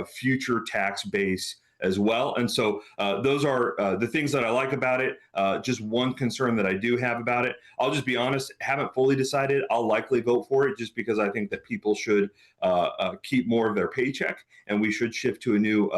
future tax base as well. And so those are the things that I like about it. Just one concern that I do have about it, I'll just be honest, haven't fully decided. I'll likely vote for it just because I think that people should keep more of their paycheck, and we should shift to a new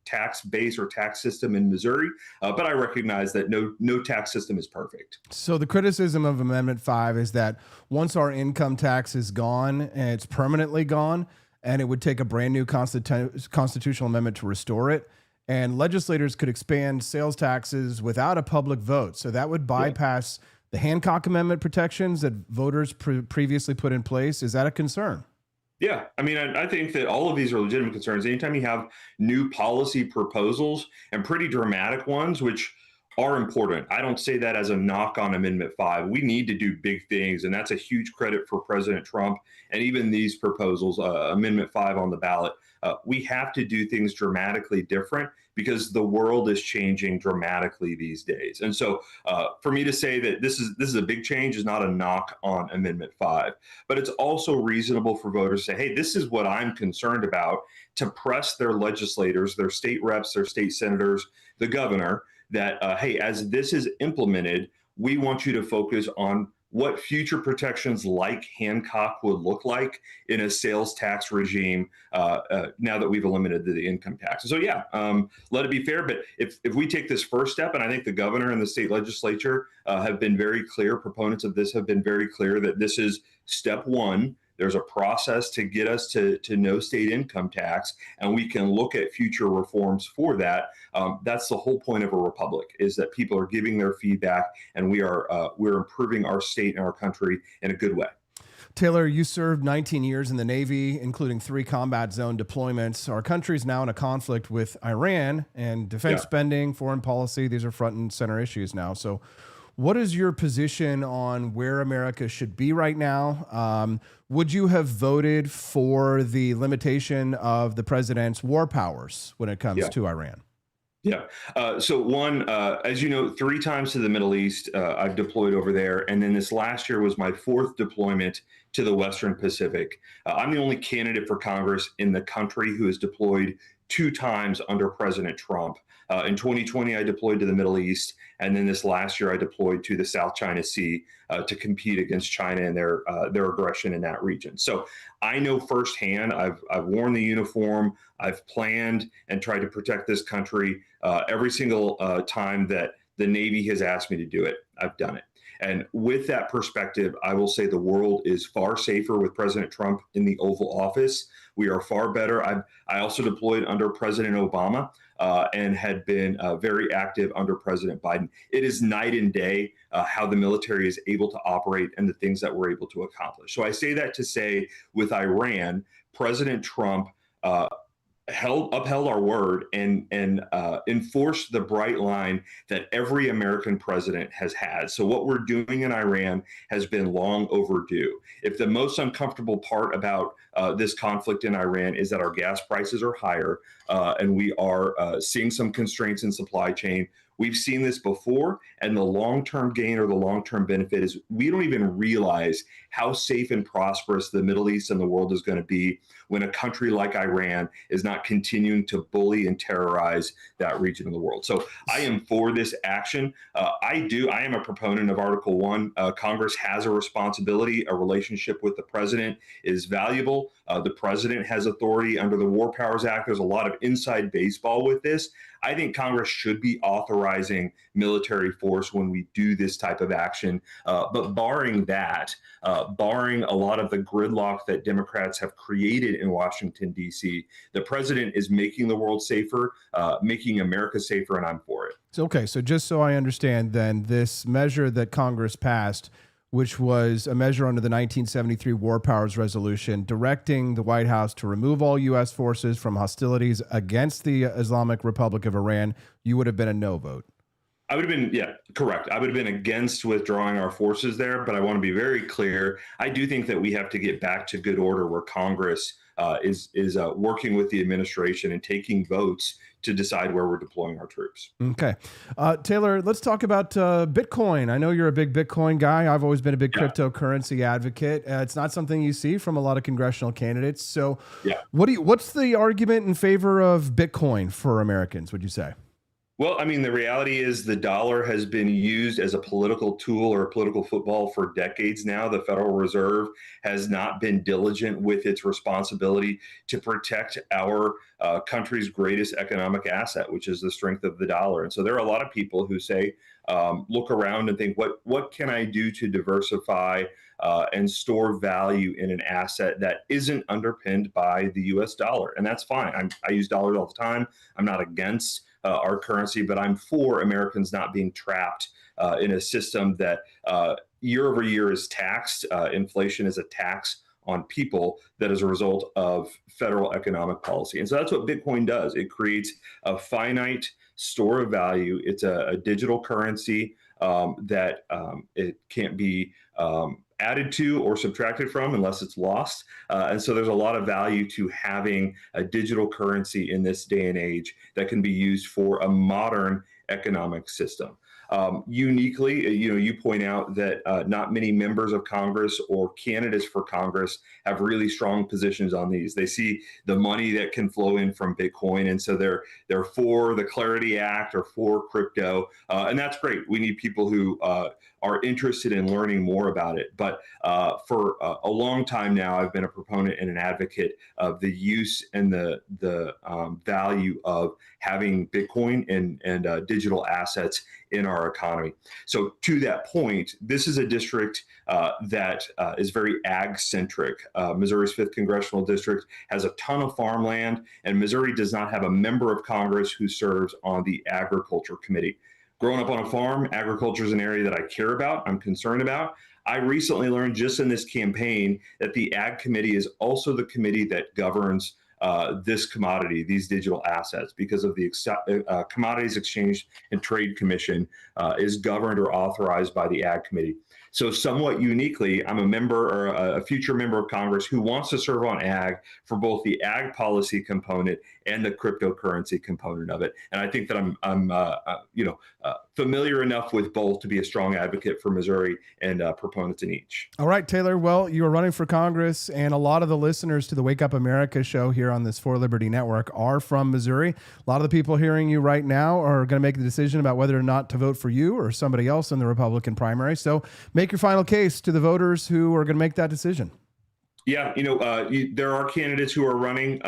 tax base or tax system in Missouri. But I recognize that no tax system is perfect. So the criticism of Amendment 5 is that once our income tax is gone, and it's permanently gone, and it would take a brand new constitutional amendment to restore it. And legislators could expand sales taxes without a public vote. So that would bypass the Hancock Amendment protections that voters previously put in place. Is that a concern? Yeah, I mean, I think that all of these are legitimate concerns. Anytime you have new policy proposals, and pretty dramatic ones, which are important. I don't say that as a knock on Amendment 5. We need to do big things, and that's a huge credit for President Trump and even these proposals, Amendment 5 on the ballot. We have to do things dramatically different because the world is changing dramatically these days. And so for me to say that this is a big change is not a knock on Amendment 5, but it's also reasonable for voters to say, hey, this is what I'm concerned about, to press their legislators, their state reps, their state senators, the governor, that, hey, as this is implemented, we want you to focus on what future protections like Hancock would look like in a sales tax regime now that we've eliminated the income tax. So yeah, let it be fair. But if we take this first step, and I think the governor and the state legislature have been very clear, proponents of this have been very clear that this is step one. There's a process to get us to no state income tax, and we can look at future reforms for that. That's the whole point of a republic, is that people are giving their feedback, and we're improving our state and our country in a good way. Taylor, you served 19 years in the Navy, including 3 combat zone deployments. Our country's now in a conflict with Iran, and defense spending, foreign policy, these are front and center issues now. So what is your position on where America should be right now? Would you have voted for the limitation of the president's war powers when it comes to Iran? Yeah. So one, as you know, 3 times to the Middle East, I've deployed over there. And then this last year was my 4th deployment to the Western Pacific. I'm the only candidate for Congress in the country who has deployed 2 times under President Trump. In 2020, I deployed to the Middle East. And then this last year, I deployed to the South China Sea to compete against China and their aggression in that region. So I know firsthand, I've worn the uniform, I've planned and tried to protect this country every single time that the Navy has asked me to do it. I've done it. And with that perspective, I will say the world is far safer with President Trump in the Oval Office. We are far better. I also deployed under President Obama and had been very active under President Biden. It is night and day how the military is able to operate and the things that we're able to accomplish. So I say that to say, with Iran, President Trump upheld our word and enforced the bright line that every American president has had. So what we're doing in Iran has been long overdue. If the most uncomfortable part about this conflict in Iran is that our gas prices are higher and we are seeing some constraints in supply chain, we've seen this before, and the long-term gain or the long-term benefit is we don't even realize how safe and prosperous the Middle East and the world is going to be when a country like Iran is not continuing to bully and terrorize that region of the world. So I am for this action. I am a proponent of Article 1. Congress has a responsibility. A relationship with the president is valuable. control. The president has authority under the War Powers Act. There's a lot of inside baseball with this. I think Congress should be authorizing military force when we do this type of action. But barring that, barring a lot of the gridlock that Democrats have created in Washington, D.C., the president is making the world safer, making America safer, and I'm for it. So, okay, so just so I understand then, this measure that Congress passed, which was a measure under the 1973 War Powers Resolution, directing the White House to remove all U.S. forces from hostilities against the Islamic Republic of Iran, you would have been a no vote. I would have been, yeah, correct. I would have been against withdrawing our forces there, but I want to be very clear. I do think that we have to get back to good order where Congress is working with the administration and taking votes to decide where we're deploying our troops. Okay. Taylor, let's talk about Bitcoin. I know you're a big Bitcoin guy. I've always been a big cryptocurrency advocate. It's not something you see from a lot of congressional candidates. So what's the argument in favor of Bitcoin for Americans, would you say? Well, I mean, the reality is the dollar has been used as a political tool or a political football for decades now. The Federal Reserve has not been diligent with its responsibility to protect our country's greatest economic asset, which is the strength of the dollar. And so there are a lot of people who say, look around and think, what can I do to diversify and store value in an asset that isn't underpinned by the U.S. dollar? And that's fine. I use dollars all the time. I'm not against our currency, but I'm for Americans not being trapped in a system that year over year is taxed. Inflation is a tax on people that is a result of federal economic policy. And so that's what Bitcoin does. It creates a finite store of value. It's a digital currency that it can't be added to or subtracted from unless it's lost. And so there's a lot of value to having a digital currency in this day and age that can be used for a modern economic system. Uniquely, you point out that not many members of Congress or candidates for Congress have really strong positions on these. They see the money that can flow in from Bitcoin, and so they're for the Clarity Act or for crypto, and that's great. We need people who are interested in learning more about it. But for a long time now, I've been a proponent and an advocate of the use and the value of having Bitcoin and digital assets in our economy. So to that point, this is a district that is very ag-centric. Missouri's 5th Congressional District has a ton of farmland, and Missouri does not have a member of Congress who serves on the Agriculture Committee. Growing up on a farm, agriculture is an area that I care about, I'm concerned about. I recently learned just in this campaign that the Ag Committee is also the committee that governs this commodity, these digital assets, because of the Commodities Exchange and Trade Commission is governed or authorized by the Ag Committee. So somewhat uniquely, I'm a member or a future member of Congress who wants to serve on ag for both the ag policy component and the cryptocurrency component of it. And I think that I'm familiar enough with both to be a strong advocate for Missouri and proponents in each. All right, Taylor. Well, you are running for Congress, and a lot of the listeners to the Wake Up America show here on this For Liberty Network are from Missouri. A lot of the people hearing you right now are going to make the decision about whether or not to vote for you or somebody else in the Republican primary. So make your final case to the voters who are going to make that decision. Yeah, there are candidates who are running,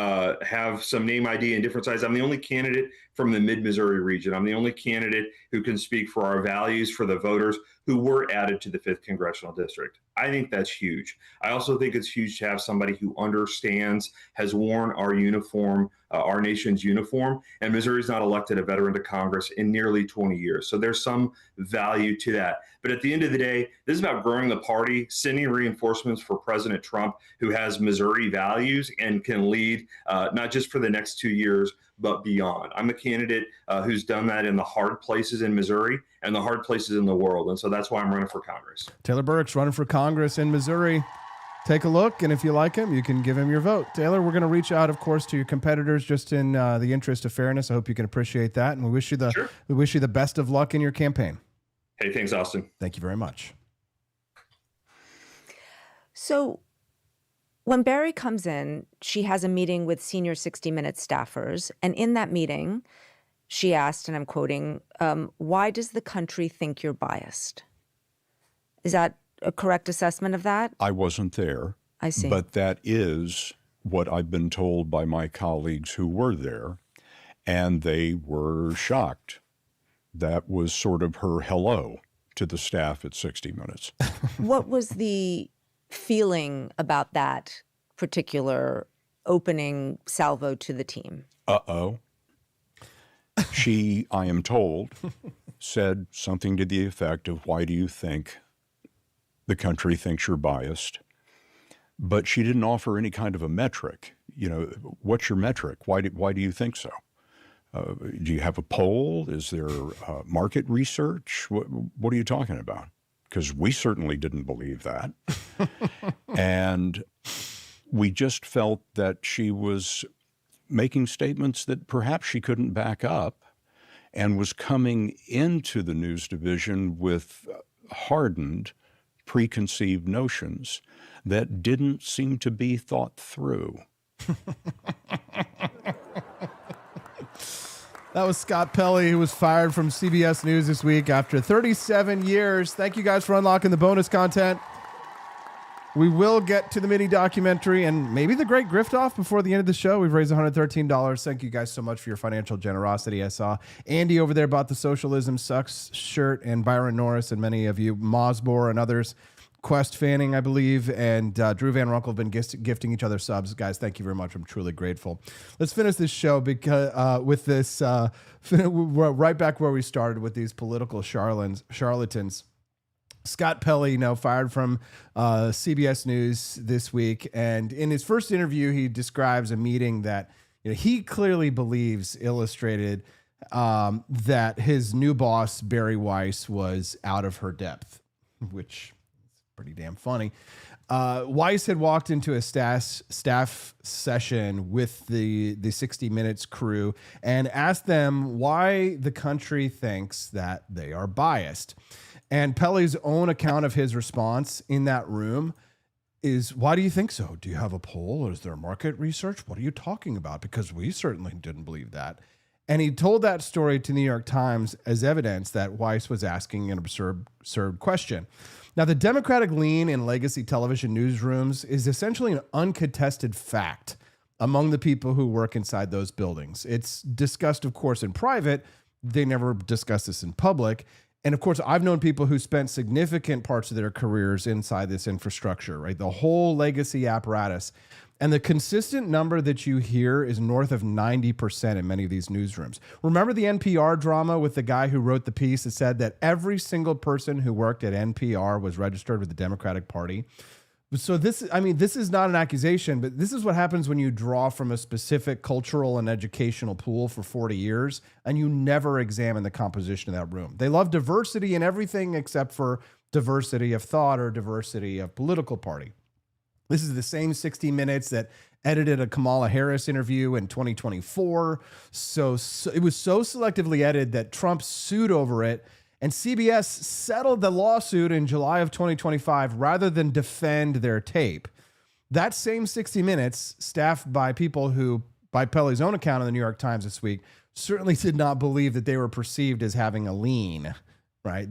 have some name ID and different sizes. I'm the only candidate from the mid-Missouri region. I'm the only candidate who can speak for our values for the voters who were added to the 5th Congressional District. I think that's huge. I also think it's huge to have somebody who understands, has worn our uniform, our nation's uniform, and Missouri's not elected a veteran to Congress in nearly 20 years. So there's some value to that. But at the end of the day, this is about growing the party, sending reinforcements for President Trump, who has Missouri values and can lead not just for the next 2 years, but beyond. I'm a candidate who's done that in the hard places in Missouri and the hard places in the world. And so that's why I'm running for Congress. Taylor Burks running for Congress in Missouri. Take a look, and if you like him, you can give him your vote. Taylor, we're going to reach out, of course, to your competitors just in the interest of fairness. I hope you can appreciate that, and we wish you the best of luck in your campaign. Hey, thanks, Austin. Thank you very much. So when Barry comes in, she has a meeting with senior 60 Minutes staffers, and in that meeting, she asked, and I'm quoting, why does the country think you're biased? Is that a correct assessment of that? I wasn't there, I see. But that is what I've been told by my colleagues who were there, and they were shocked. That was sort of her hello to the staff at 60 Minutes. What was the feeling about that particular opening salvo to the team? Uh-oh. She, I am told, said something to the effect of, why do you think the country thinks you're biased? But she didn't offer any kind of a metric. You know, what's your metric? Why do you think so? Do you have a poll? Is there market research? What are you talking about? Because we certainly didn't believe that. And we just felt that she was making statements that perhaps she couldn't back up, and was coming into the news division with hardened, preconceived notions that didn't seem to be thought through. That was Scott Pelley, who was fired from CBS News this week after 37 years. Thank you guys for unlocking the bonus content. We will get to the mini documentary and maybe the great grift off before the end of the show. We've raised $113. Thank you guys so much for your financial generosity. I saw Andy over there bought the Socialism Sucks shirt, and Byron Norris and many of you, Mosbor and others, Quest Fanning, I believe, and Drew Van Runkle have been gifting each other subs. Guys, thank you very much. I'm truly grateful. Let's finish this show because with this, we're right back where we started with these political charlatans. Scott Pelley, now fired from CBS News this week, and in his first interview, he describes a meeting that he clearly believes illustrated that his new boss, Barry Weiss, was out of her depth, which is pretty damn funny. Weiss had walked into a staff session with the 60 Minutes crew and asked them why the country thinks that they are biased. And Pelley's own account of his response in that room is, why do you think so? Do you have a poll, or is there market research? What are you talking about? Because we certainly didn't believe that. And he told that story to New York Times as evidence that Weiss was asking an absurd question. Now, the Democratic lean in legacy television newsrooms is essentially an uncontested fact among the people who work inside those buildings. It's discussed, of course, in private. They never discuss this in public. And of course, I've known people who spent significant parts of their careers inside this infrastructure, right? The whole legacy apparatus. And the consistent number that you hear is north of 90% in many of these newsrooms. Remember the NPR drama with the guy who wrote the piece that said that every single person who worked at NPR was registered with the Democratic Party? So this is not an accusation, but this is what happens when you draw from a specific cultural and educational pool for 40 years and you never examine the composition of that room. They love diversity in everything except for diversity of thought or diversity of political party. This is the same 60 Minutes that edited a Kamala Harris interview in 2024. So it was so selectively edited that Trump sued over it, and CBS settled the lawsuit in July of 2025 rather than defend their tape. That same 60 Minutes, staffed by people who, by Pelley's own account in the New York Times this week, certainly did not believe that they were perceived as having a lean, right?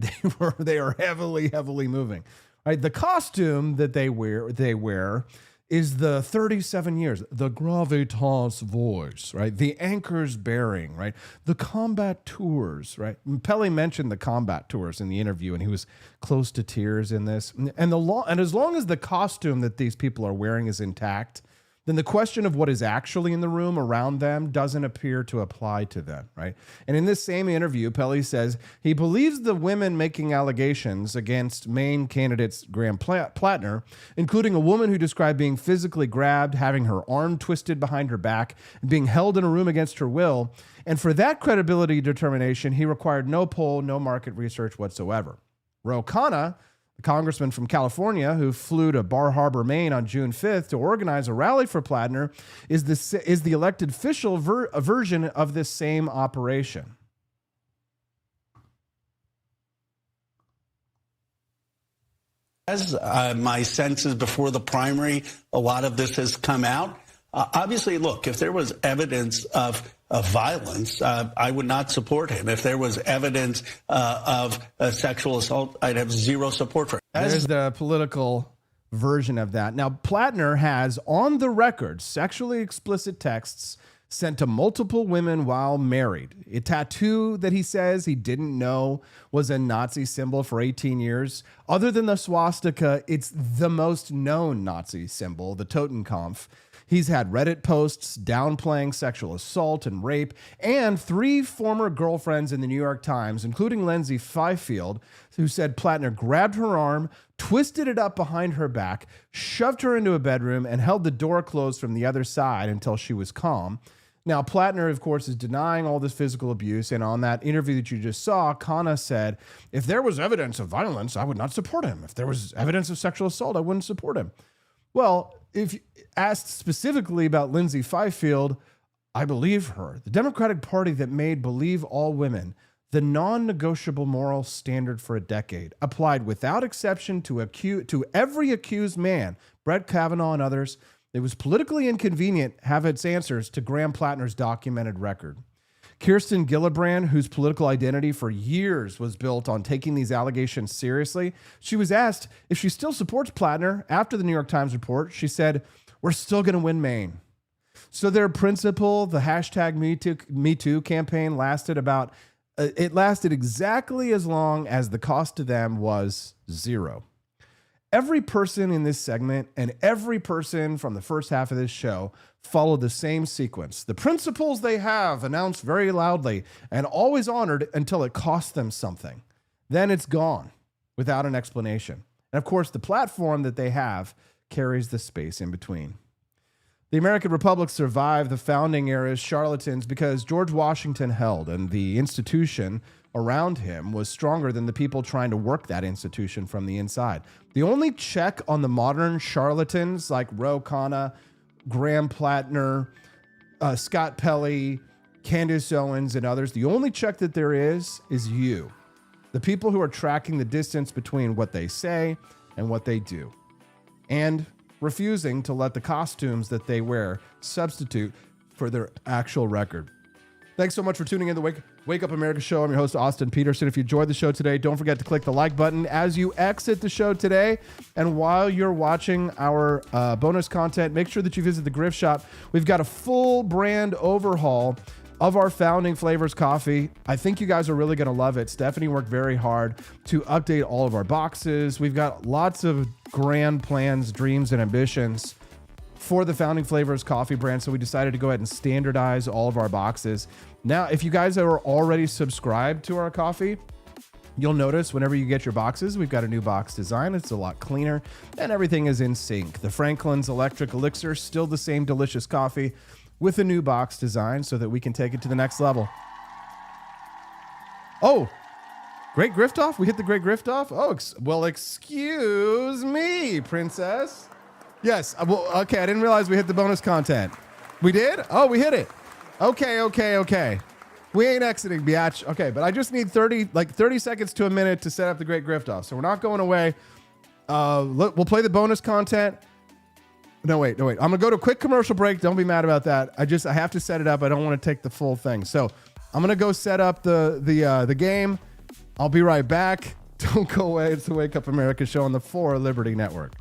They are heavily moving. Right? The costume that they wear is the 37 years, the gravitas voice, right? The anchor's bearing, right? The combat tours, right? Pelley mentioned the combat tours in the interview, and he was close to tears in this. And as long as the costume that these people are wearing is intact, then the question of what is actually in the room around them doesn't appear to apply to them, right? And in this same interview, Pelley says he believes the women making allegations against Maine candidates Graham Plattner, including a woman who described being physically grabbed, having her arm twisted behind her back, and being held in a room against her will. And for that credibility determination, he required no poll, no market research whatsoever. Ro Khanna, the congressman from California who flew to Bar Harbor, Maine on June 5th to organize a rally for Plattner, is the elected official version of this same operation. As my sense is before the primary, a lot of this has come out. Obviously, look, if there was evidence of violence, I would not support him. If there was evidence of sexual assault, I'd have zero support for him. There's the political version of that. Now, Plattner has on the record sexually explicit texts sent to multiple women while married. A tattoo that he says he didn't know was a Nazi symbol for 18 years. Other than the swastika, it's the most known Nazi symbol, the Totenkopf. He's had Reddit posts downplaying sexual assault and rape, and 3 former girlfriends in the New York Times, including Lindsay Fifield, who said Plattner grabbed her arm, twisted it up behind her back, shoved her into a bedroom, and held the door closed from the other side until she was calm. Now, Plattner, of course, is denying all this physical abuse, and on that interview that you just saw, Khanna said, if there was evidence of violence, I would not support him. If there was evidence of sexual assault, I wouldn't support him. Well, if asked specifically about Lindsay Fifield, I believe her. The Democratic Party that made believe all women the non-negotiable moral standard for a decade, applied without exception to every accused man, Brett Kavanaugh and others. It was politically inconvenient have its answers to Graham Plattner's documented record. Kirsten Gillibrand, whose political identity for years was built on taking these allegations seriously, she was asked if she still supports Plattner after the New York Times report. She said, we're still going to win Maine. So their principle, the hashtag Me Too campaign, lasted exactly as long as the cost to them was 0. Every person in this segment and every person from the first half of this show followed the same sequence. The principles they have announced very loudly and always honored until it cost them something. Then it's gone without an explanation. And of course, the platform that they have carries the space in between. The American Republic survived the founding era's charlatans because George Washington held, and the institution around him was stronger than the people trying to work that institution from the inside. The only check on the modern charlatans like Ro Khanna, Graham Plattner, Scott Pelley, Candace Owens, and others, the only check that there is you. The people who are tracking the distance between what they say and what they do. And refusing to let the costumes that they wear substitute for their actual record. Thanks so much for tuning in to the Wake Up America show. I'm your host, Austin Peterson. If you enjoyed the show today, don't forget to click the like button as you exit the show today. And while you're watching our bonus content, make sure that you visit the Grift Shop. We've got a full brand overhaul of our Founding Flavors coffee. I think you guys are really going to love it. Stephanie worked very hard to update all of our boxes. We've got lots of grand plans, dreams, and ambitions for the Founding Flavors coffee brand, so we decided to go ahead and standardize all of our boxes. Now, if you guys are already subscribed to our coffee, you'll notice whenever you get your boxes, we've got a new box design. It's a lot cleaner, and everything is in sync. The Franklin's Electric Elixir, still the same delicious coffee with a new box design so that we can take it to the next level. Oh, great grift off? We hit the great grift off? Oh, well, excuse me, princess. Yes, well, okay, I didn't realize we hit the bonus content. We did? Oh, we hit it. Okay. We ain't exiting, biatch. Okay, but I just need 30 seconds to a minute to set up the great grift off. So we're not going away. We'll play the bonus content. No, wait. I'm going to go to a quick commercial break. Don't be mad about that. I have to set it up. I don't want to take the full thing. So I'm going to go set up the game. I'll be right back. Don't go away. It's the Wake Up America show on the 4 Liberty Network.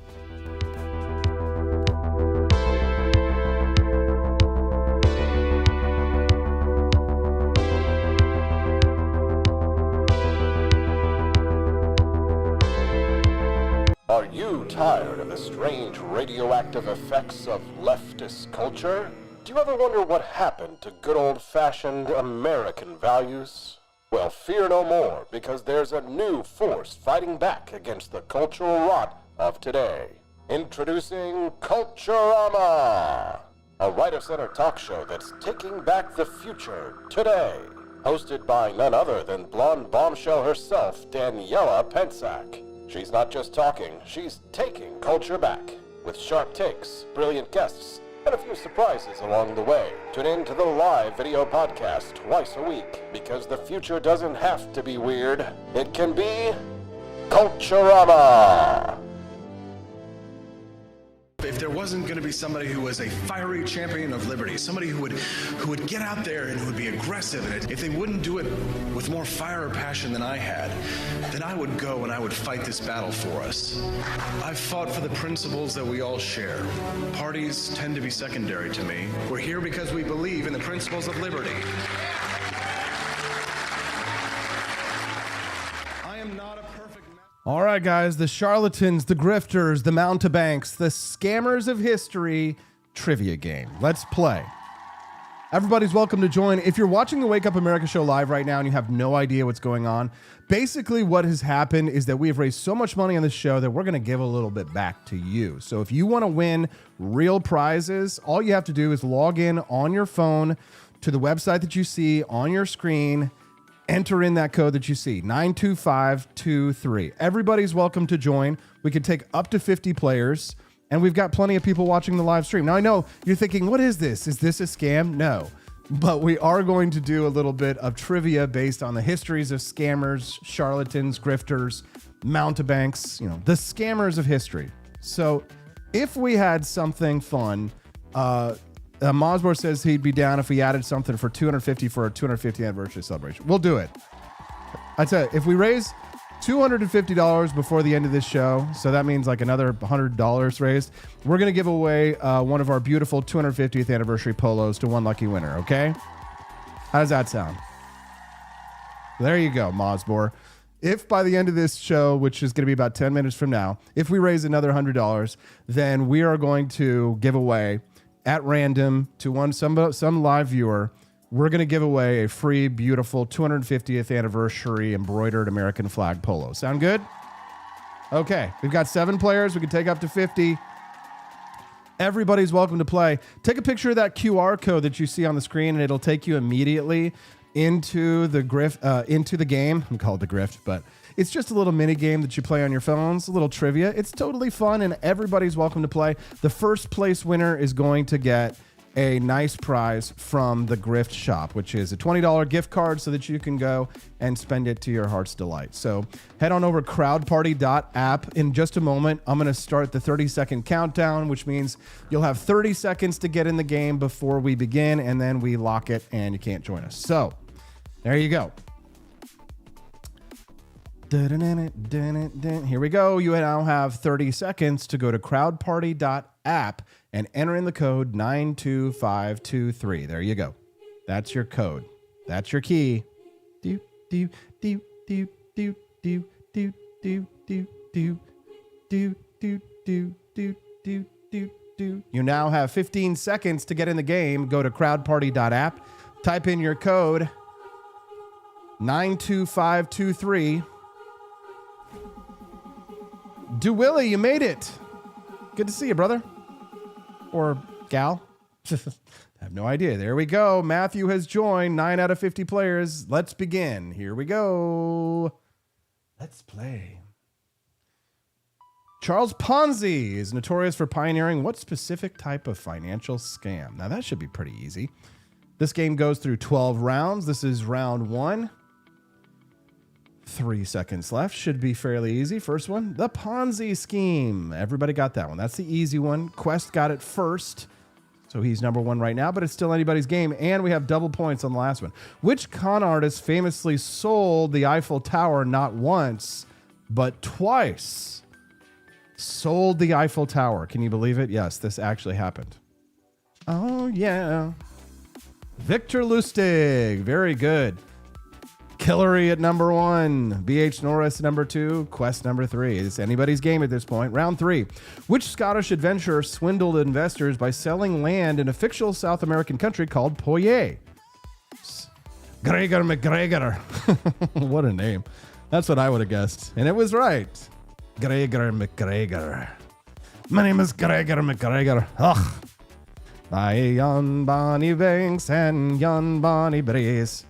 Are you tired of the strange radioactive effects of leftist culture? Do you ever wonder what happened to good old-fashioned American values? Well, fear no more, because there's a new force fighting back against the cultural rot of today. Introducing Culturama, a right-of-center talk show that's taking back the future today. Hosted by none other than blonde bombshell herself, Daniela Pensack. She's not just talking, she's taking culture back. With sharp takes, brilliant guests, and a few surprises along the way. Tune in to the live video podcast twice a week, because the future doesn't have to be weird. It can be Culturama. If there wasn't going to be somebody who was a fiery champion of liberty, somebody who would get out there and who would be aggressive, and if they wouldn't do it with more fire or passion than I had, then I would go and I would fight this battle for us. I've fought for the principles that we all share. Parties tend to be secondary to me. We're here because we believe in the principles of liberty. I am not a perfect... All right, guys, the charlatans, the grifters, the mountebanks, the scammers of history trivia game. Let's play. Everybody's welcome to join. If you're watching the Wake Up America show live right now and you have no idea what's going on, basically what has happened is that we have raised so much money on this show that we're going to give a little bit back to you. So if you want to win real prizes, all you have to do is log in on your phone to the website that you see on your screen. Enter in that code that you see, 92523. Everybody's welcome to join. We can take up to 50 players, and we've got plenty of people watching the live stream. Now, I know you're thinking, what is this? Is this a scam? No. But we are going to do a little bit of trivia based on the histories of scammers, charlatans, grifters, mountebanks, the scammers of history. So if we had something fun, Mosbor says he'd be down if we added something for 250 for a 250th anniversary celebration. We'll do it. I tell you, if we raise $250 before the end of this show, so that means like another $100 raised, we're going to give away one of our beautiful 250th anniversary polos to one lucky winner, okay? How does that sound? There you go, Mosbor. If by the end of this show, which is going to be about 10 minutes from now, if we raise another $100, then we are going to give away at random to some live viewer, we're going to give away a free, beautiful 250th anniversary embroidered American flag polo. Sound good? Okay, we've got 7 players. We can take up to 50. Everybody's welcome to play. Take a picture of that QR code that you see on the screen, and it'll take you immediately into the game. I'm called the grift, but it's just a little mini game that you play on your phones, a little trivia. It's totally fun, and everybody's welcome to play. The first place winner is going to get a nice prize from the Grift Shop, which is a $20 gift card so that you can go and spend it to your heart's delight. So head on over crowdparty.app. In just a moment, I'm going to start the 30-second countdown, which means you'll have 30 seconds to get in the game before we begin, and then we lock it and you can't join us. So there you go. Here we go. You now have 30 seconds to go to crowdparty.app and enter in the code 92523. There you go. That's your code. That's your key. You now have 15 seconds to get in the game. Go to crowdparty.app. Type in your code 92523. Do Willie, you made it. Good to see you, brother. Or gal. I have no idea. There we go. Matthew has joined. 9 out of 50 players. Let's begin. Here we go. Let's play. Charles Ponzi is notorious for pioneering what specific type of financial scam? Now, that should be pretty easy. This game goes through 12 rounds. This is round 1. 3 seconds left. Should be fairly easy. First one, the Ponzi scheme. Everybody got that one. That's the easy one. Quest got it first, so he's number 1 right now, but it's still anybody's game, and we have double points on the last one. Which con artist famously sold the Eiffel Tower not once, but twice? Sold the Eiffel Tower. Can you believe it? Yes, this actually happened. Oh, yeah. Victor Lustig. Very good. Hillary at number 1, B.H. Norris number 2, Quest number 3. It's anybody's game at this point. Round 3. Which Scottish adventurer swindled investors by selling land in a fictional South American country called Poitiers? Gregor McGregor. What a name. That's what I would have guessed. And it was right. Gregor McGregor. My name is Gregor McGregor. Ugh. By yon bonny banks and yon bonny breeze,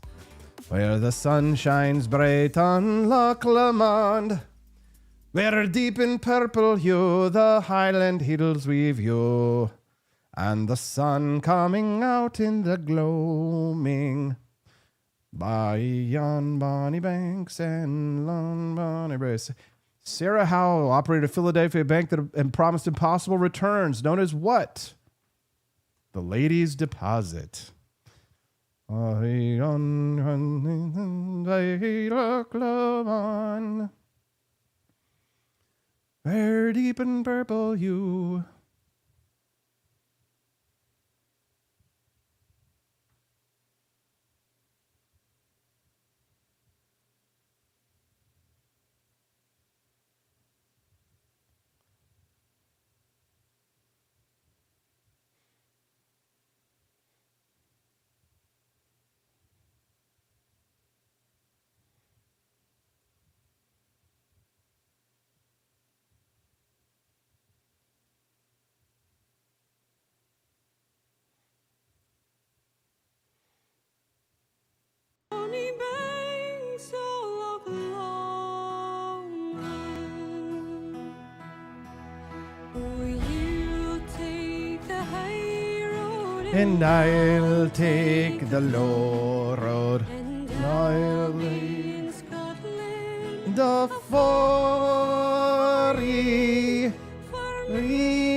where the sun shines bright on Loch Lomond, where deep in purple hue the Highland hills we view, and the sun coming out in the gloaming. By yon bonny banks and yon bonny breeze. Sarah Howell operated a Philadelphia bank and promised impossible returns, known as what? The Lady's Deposit. Very deep in purple hue. And I'll take the low road. I'll leave the forty,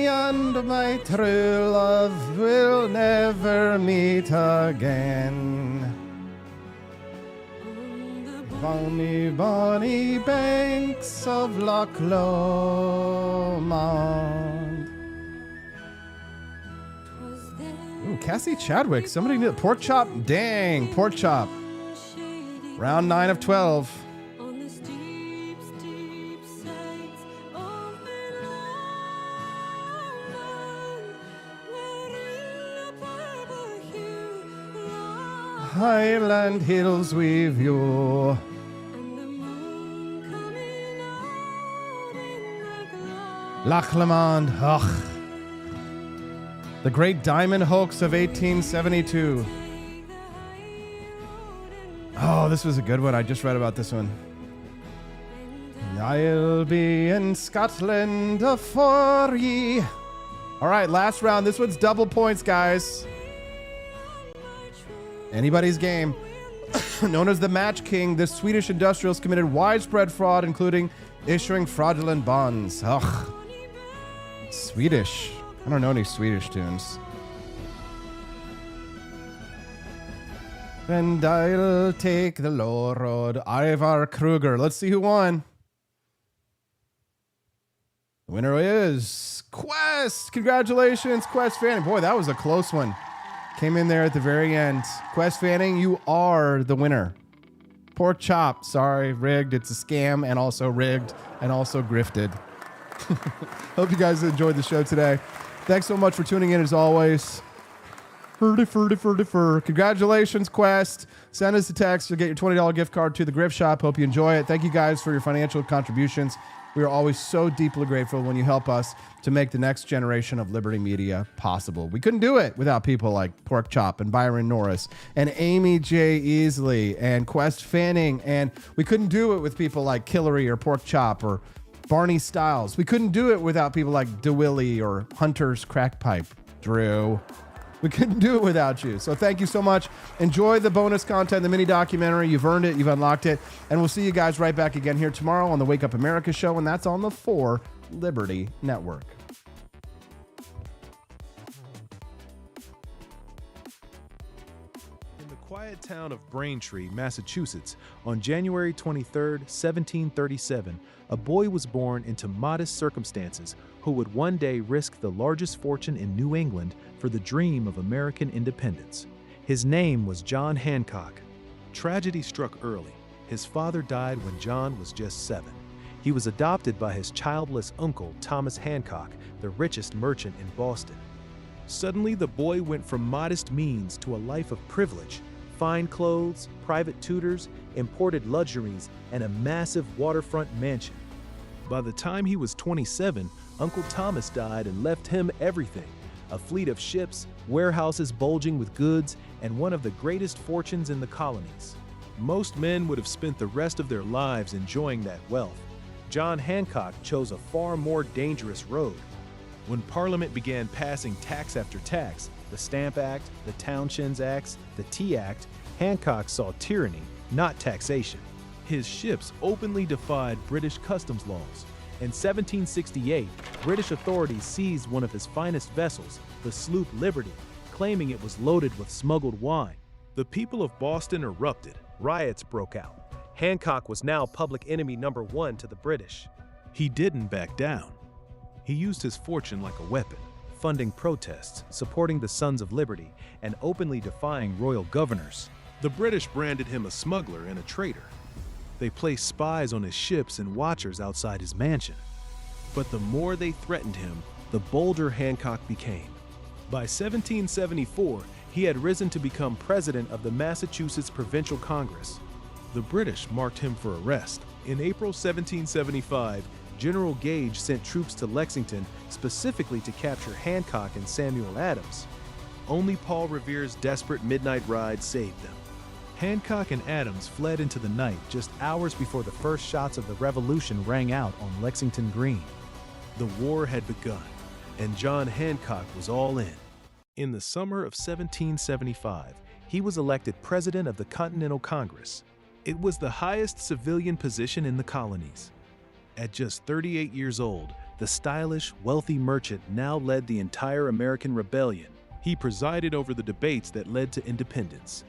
and my true love will never meet again. Bonny, bonny banks of Loch Lomond. Ooh, Cassie Chadwick. Somebody knew pork chop. Dang, pork chop. Round 9 of 12. Highland hills we view. Loch Lomond. Ugh. The Great Diamond Hoax of 1872. Oh, this was a good one. I just read about this one. I'll be in Scotland for ye. All right, last round. This one's double points, guys. Anybody's game. Known as the Match King, this Swedish industrialist committed widespread fraud, including issuing fraudulent bonds. Ugh. Swedish. I don't know any Swedish tunes. And I'll take the low road. Ivar Kruger. Let's see who won. The winner is Quest. Congratulations, Quest Fanning. Boy, that was a close one. Came in there at the very end. Quest Fanning, you are the winner. Pork chop. Sorry, rigged. It's a scam and also rigged and also grifted. Hope you guys enjoyed the show today. Thanks so much for tuning in as always. Congratulations, Quest. Send us a text. You'll get your $20 gift card to the Grift Shop. Hope you enjoy it. Thank you guys for your financial contributions. We are always so deeply grateful when you help us to make the next generation of Liberty Media possible. We couldn't do it without people like Pork Chop and Byron Norris and Amy J. Easley and Quest Fanning. And we couldn't do it with people like Killary or Pork Chop or Barney Styles. We couldn't do it without people like DeWilly or Hunter's Crackpipe. Drew. We couldn't do it without you. So thank you so much. Enjoy the bonus content, the mini documentary. You've earned it. You've unlocked it. And we'll see you guys right back again here tomorrow on the Wake Up America show. And that's on the 4 Liberty Network. In the quiet town of Braintree, Massachusetts, on January 23, 1737, a boy was born into modest circumstances who would one day risk the largest fortune in New England for the dream of American independence. His name was John Hancock. Tragedy struck early. His father died when John was just 7. He was adopted by his childless uncle, Thomas Hancock, the richest merchant in Boston. Suddenly, the boy went from modest means to a life of privilege, fine clothes, private tutors, imported luxuries, and a massive waterfront mansion. By the time he was 27, Uncle Thomas died and left him everything: a fleet of ships, warehouses bulging with goods, and one of the greatest fortunes in the colonies. Most men would have spent the rest of their lives enjoying that wealth. John Hancock chose a far more dangerous road. When Parliament began passing tax after tax, the Stamp Act, the Townshends Acts, the Tea Act, Hancock saw tyranny, not taxation. His ships openly defied British customs laws. In 1768, British authorities seized one of his finest vessels, the sloop Liberty, claiming it was loaded with smuggled wine. The people of Boston erupted. Riots broke out. Hancock was now public enemy number one to the British. He didn't back down. He used his fortune like a weapon, funding protests, supporting the Sons of Liberty, and openly defying royal governors. The British branded him a smuggler and a traitor. They placed spies on his ships and watchers outside his mansion. But the more they threatened him, the bolder Hancock became. By 1774, he had risen to become president of the Massachusetts Provincial Congress. The British marked him for arrest. In April 1775, General Gage sent troops to Lexington specifically to capture Hancock and Samuel Adams. Only Paul Revere's desperate midnight ride saved them. Hancock and Adams fled into the night just hours before the first shots of the Revolution rang out on Lexington Green. The war had begun, and John Hancock was all in. In the summer of 1775, he was elected president of the Continental Congress. It was the highest civilian position in the colonies. At just 38 years old, the stylish, wealthy merchant now led the entire American rebellion. He presided over the debates that led to independence.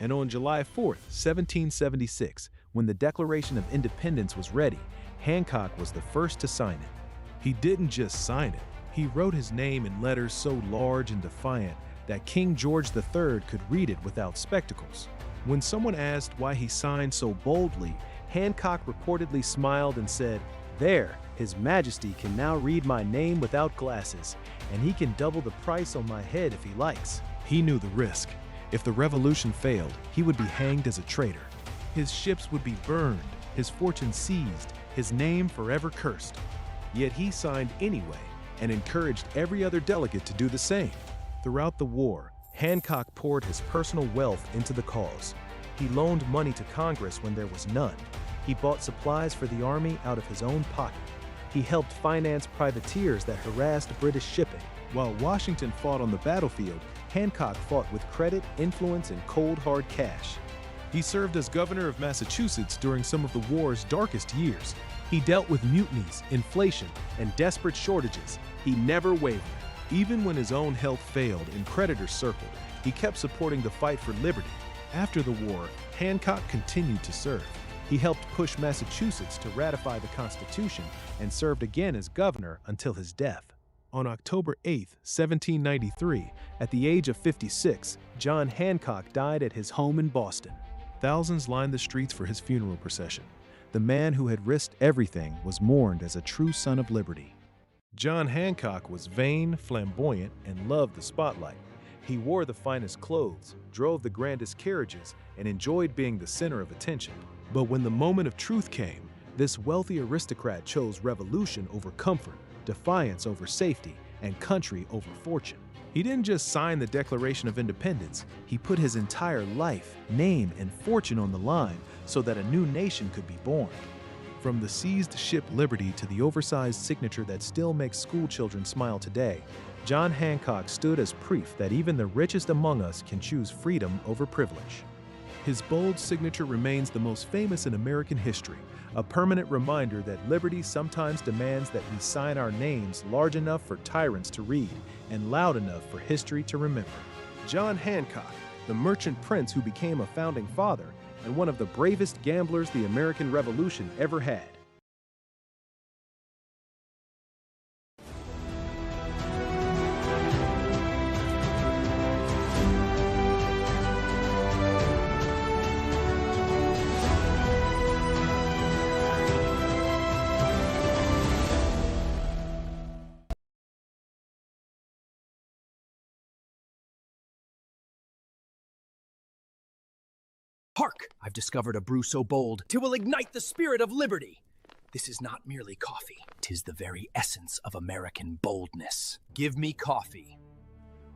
And on July 4th, 1776, when the Declaration of Independence was ready, Hancock was the first to sign it. He didn't just sign it. He wrote his name in letters so large and defiant that King George III could read it without spectacles. When someone asked why he signed so boldly, Hancock reportedly smiled and said, "There, His Majesty can now read my name without glasses, and he can double the price on my head if he likes." He knew the risk. If the revolution failed, he would be hanged as a traitor. His ships would be burned, his fortune seized, his name forever cursed. Yet he signed anyway and encouraged every other delegate to do the same. Throughout the war, Hancock poured his personal wealth into the cause. He loaned money to Congress when there was none. He bought supplies for the army out of his own pocket. He helped finance privateers that harassed British shipping. While Washington fought on the battlefield, Hancock fought with credit, influence, and cold, hard cash. He served as governor of Massachusetts during some of the war's darkest years. He dealt with mutinies, inflation, and desperate shortages. He never wavered. Even when his own health failed and creditors circled, he kept supporting the fight for liberty. After the war, Hancock continued to serve. He helped push Massachusetts to ratify the Constitution and served again as governor until his death. On October 8, 1793, at the age of 56, John Hancock died at his home in Boston. Thousands lined the streets for his funeral procession. The man who had risked everything was mourned as a true son of liberty. John Hancock was vain, flamboyant, and loved the spotlight. He wore the finest clothes, drove the grandest carriages, and enjoyed being the center of attention. But when the moment of truth came, this wealthy aristocrat chose revolution over comfort, defiance over safety, and country over fortune. He didn't just sign the Declaration of Independence, he put his entire life, name, and fortune on the line so that a new nation could be born. From the seized ship Liberty to the oversized signature that still makes schoolchildren smile today, John Hancock stood as proof that even the richest among us can choose freedom over privilege. His bold signature remains the most famous in American history, a permanent reminder that liberty sometimes demands that we sign our names large enough for tyrants to read and loud enough for history to remember. John Hancock, the merchant prince who became a founding father and one of the bravest gamblers the American Revolution ever had. Hark! I've discovered a brew so bold, 'twill ignite the spirit of liberty. This is not merely coffee, 'tis the very essence of American boldness. Give me coffee,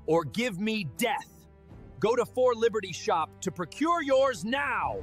or give me death. Go to 4 Liberty Shop to procure yours now.